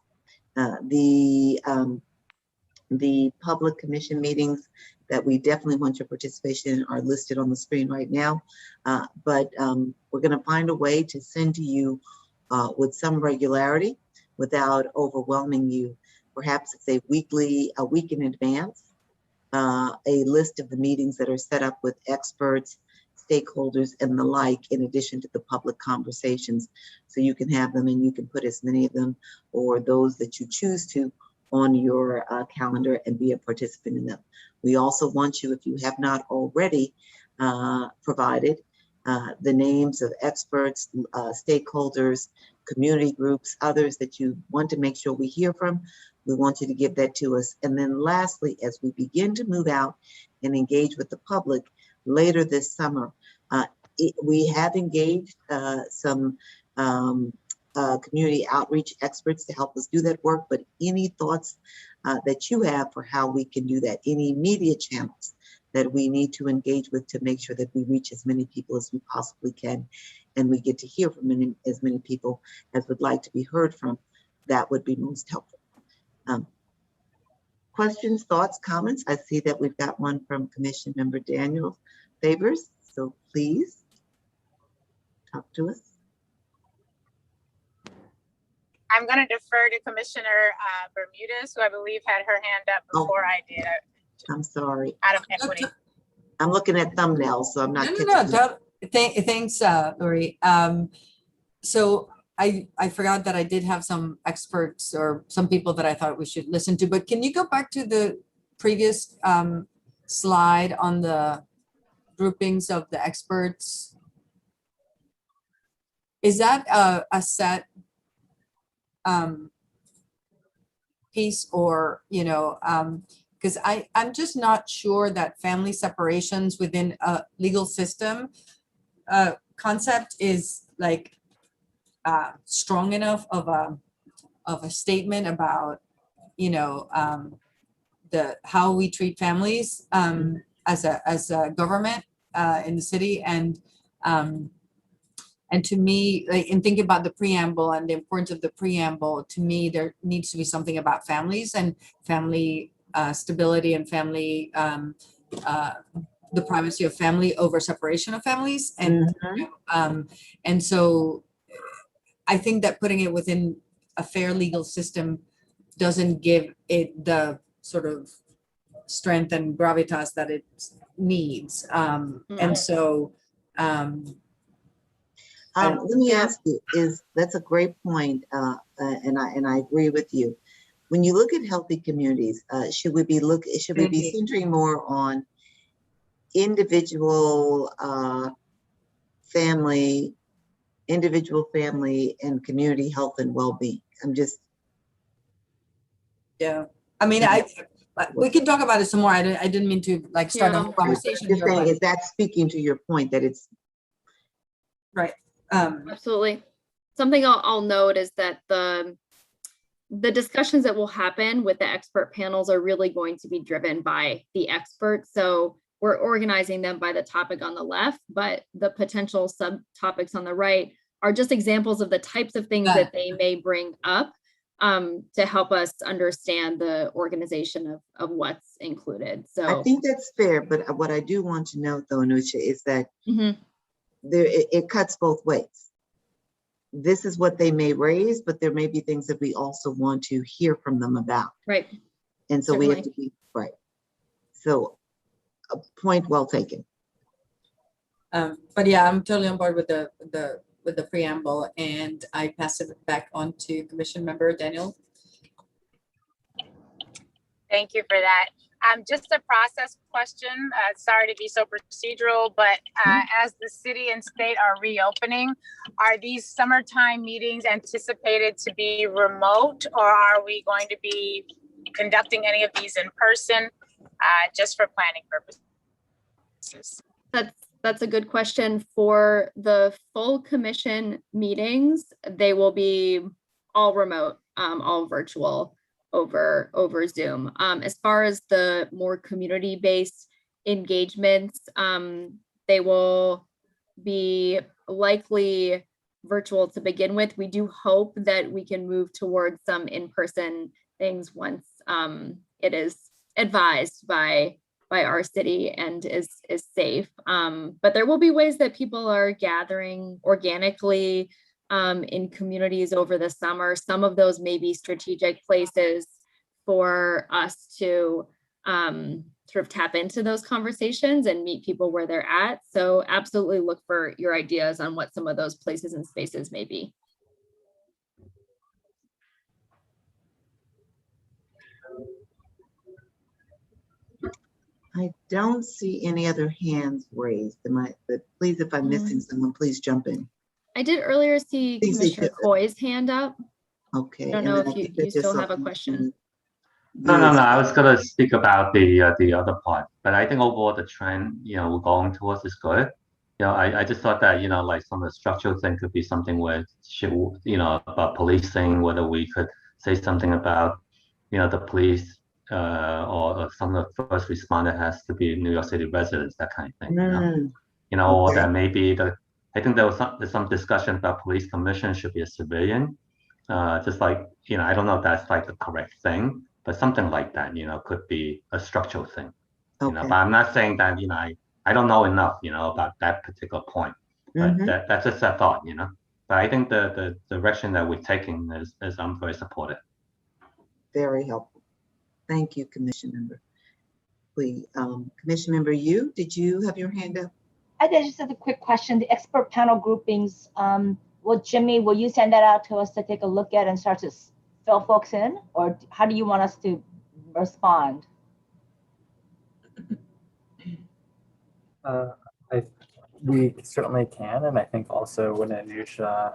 The public commission meetings that we definitely want your participation in are listed on the screen right now. But we're going to find a way to send to you with some regularity without overwhelming you. Perhaps it's a week in advance, a list of the meetings that are set up with experts, stakeholders, and the like, in addition to the public conversations. So you can have them and you can put as many of them or those that you choose to on your calendar and be a participant in them. We also want you, if you have not already provided the names of experts, stakeholders, community groups, others that you want to make sure we hear from, we want you to give that to us. And then lastly, as we begin to move out and engage with the public later this summer, we have engaged some community outreach experts to help us do that work, but any thoughts that you have for how we can do that, any media channels that we need to engage with to make sure that we reach as many people as we possibly can, and we get to hear from as many people as would like to be heard from, that would be most helpful. Questions, thoughts, comments? I see that we've got one from Commission Member Daniel Favors, so please talk to us. I'm going to defer to Commissioner Bermudez, who I believe had her hand up before I did. I'm sorry. Out of equity. I'm looking at thumbnails, so I'm not. Thanks, Lori. So I forgot that I did have some experts or some people that I thought we should listen to, but can you go back to the previous slide on the groupings of the experts? Is that a set piece, or, you know, because I'm just not sure that family separations within a legal system concept is like strong enough of a statement about, you know, how we treat families as a government in the city. And to me, like, in thinking about the preamble and the importance of the preamble, to me, there needs to be something about families and family stability and family, the primacy of family over separation of families. And and so I think that putting it within a fair legal system doesn't give it the sort of strength and gravitas that it needs. And so let me ask you, that's a great point, and I agree with you. When you look at healthy communities, should we be centering more on individual family and community health and well-being? I mean, we can talk about it some more. I didn't mean to like start a whole conversation. Just saying, is that speaking to your point that it's right? Absolutely. Something I'll note is that the discussions that will happen with the expert panels are really going to be driven by the experts. So we're organizing them by the topic on the left, but the potential subtopics on the right are just examples of the types of things that they may bring up to help us understand the organization of what's included. So I think that's fair, but what I do want to note, though, Anusha, is that it cuts both ways. This is what they may raise, but there may be things that we also want to hear from them about. Right. And so we have to be right. So a point well taken. But yeah, I'm totally on board with the preamble, and I pass it back on to Commission Member Daniel. Thank you for that. Just a process question. Sorry to be so procedural, but as the city and state are reopening, are these summertime meetings anticipated to be remote, or are we going to be conducting any of these in person, just for planning purposes? That's a good question. For the full commission meetings, they will be all remote, all virtual over Zoom. As far as the more community-based engagements. They will be likely virtual to begin with. We do hope that we can move towards some in-person things once it is advised by our city and is safe. But there will be ways that people are gathering organically in communities over the summer. Some of those may be strategic places for us to sort of tap into those conversations and meet people where they're at. So absolutely look for your ideas on what some of those places and spaces may be. I don't see any other hands raised. But please, if I'm missing someone, please jump in. I did earlier see Commissioner Coy's hand up. Okay. I don't know if you still have a question. No. I was gonna speak about the other part, but I think overall the trend, we're going towards is good. I just thought that like some of the structural thing could be something where about policing, whether we could say something about the police or some of the first responder has to be New York City residents, that kind of thing. Or that maybe I think there's some discussion about police commission should be a civilian. Just like, I don't know if that's like the correct thing, but something like that, could be a structural thing. But I'm not saying that, I don't know enough, about that particular point. But that's just a thought, But I think the direction that we're taking is I'm very supportive. Very helpful. Thank you, Commission Member. Please, Commission Member, did you have your hand up? I just have a quick question. The expert panel groupings, Jimmy, will you send that out to us to take a look at and start to fill folks in? Or how do you want us to respond? We certainly can, and I think also when Anusha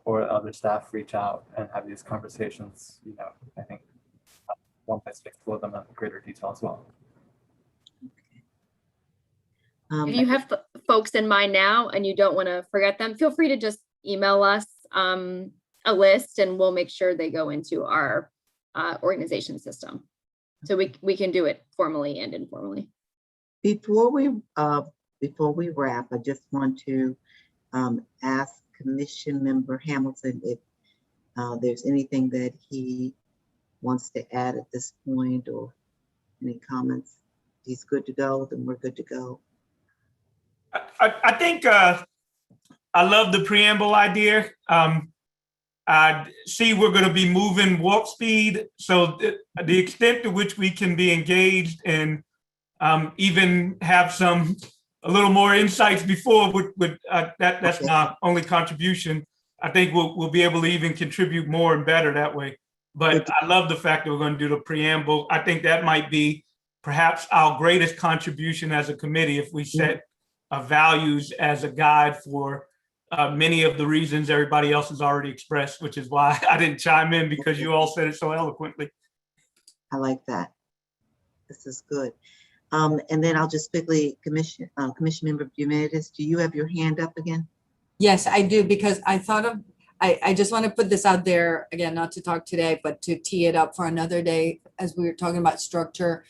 or other staff reach out and have these conversations, I think one place to explore them in greater detail as well. If you have folks in mind now and you don't want to forget them, feel free to just email us a list and we'll make sure they go into our organization system. So we can do it formally and informally. Before we wrap, I just want to ask Commission Member Hamilton if there's anything that he wants to add at this point or any comments. He's good to go, then we're good to go. I think I love the preamble idea. I see we're going to be moving warp speed, so the extent to which we can be engaged and even have a little more insights before that's my only contribution. I think we'll be able to even contribute more and better that way. But I love the fact that we're going to do the preamble. I think that might be perhaps our greatest contribution as a committee if we set values as a guide for many of the reasons everybody else has already expressed, which is why I didn't chime in because you all said it so eloquently. I like that. This is good. And then I'll just quickly, Commission Member Bumedes, do you have your hand up again? Yes, I do, because I thought of, I just want to put this out there again, not to talk today, but to tee it up for another day as we were talking about structure.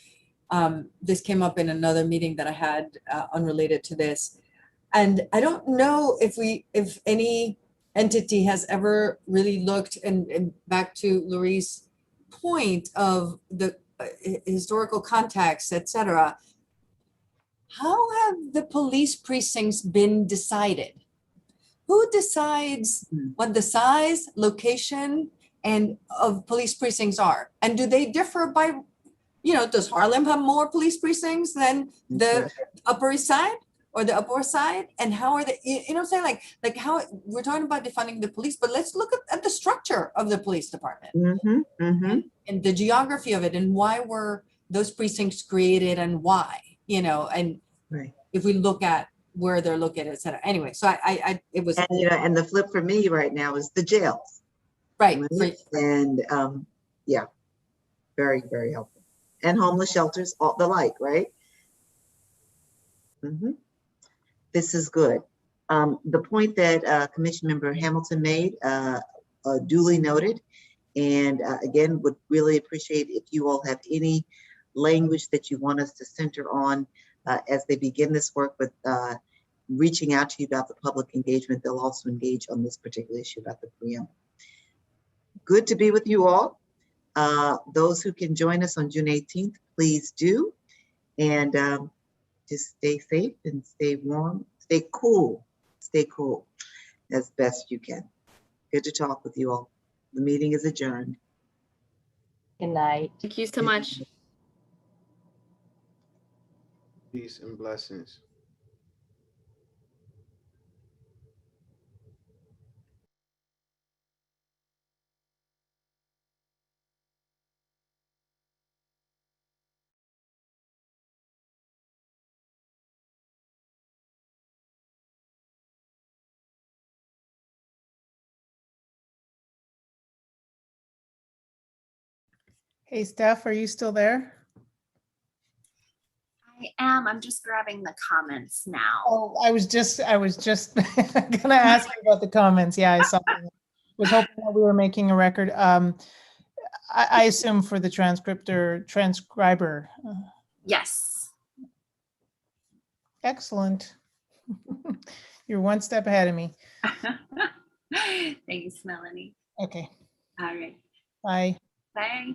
This came up in another meeting that I had unrelated to this. And I don't know if any entity has ever really looked and back to Lori's point of the historical context, etc. How have the police precincts been decided? Who decides what the size, location, and of police precincts are? And do they differ by, does Harlem have more police precincts than the Upper East Side or the Upper West Side? And how are they, what I'm saying? Like how we're talking about defining the police, but let's look at the structure of the police department and the geography of it and why were those precincts created and why, and if we look at where they're located, et cetera. Anyway, so it was. And the flip for me right now is the jails. Right. And yeah, very, very helpful. And homeless shelters, all the like, right? This is good. The point that Commission Member Hamilton made, duly noted. And again, would really appreciate if you all have any language that you want us to center on as they begin this work with reaching out to you about the public engagement. They'll also engage on this particular issue about the preamble. Good to be with you all. Those who can join us on June 18th, please do. And just stay safe and stay warm, stay cool as best you can. Good to talk with you all. The meeting is adjourned. Good night. Thank you so much. Peace and blessings. Hey, Steph, are you still there? I am. I'm just grabbing the comments now. Oh, I was just gonna ask you about the comments. Yeah, I saw. Was hoping that we were making a record. I assume for the transcriber. Yes. Excellent. You're one step ahead of me. Thanks, Melanie. Okay. All right. Bye. Bye.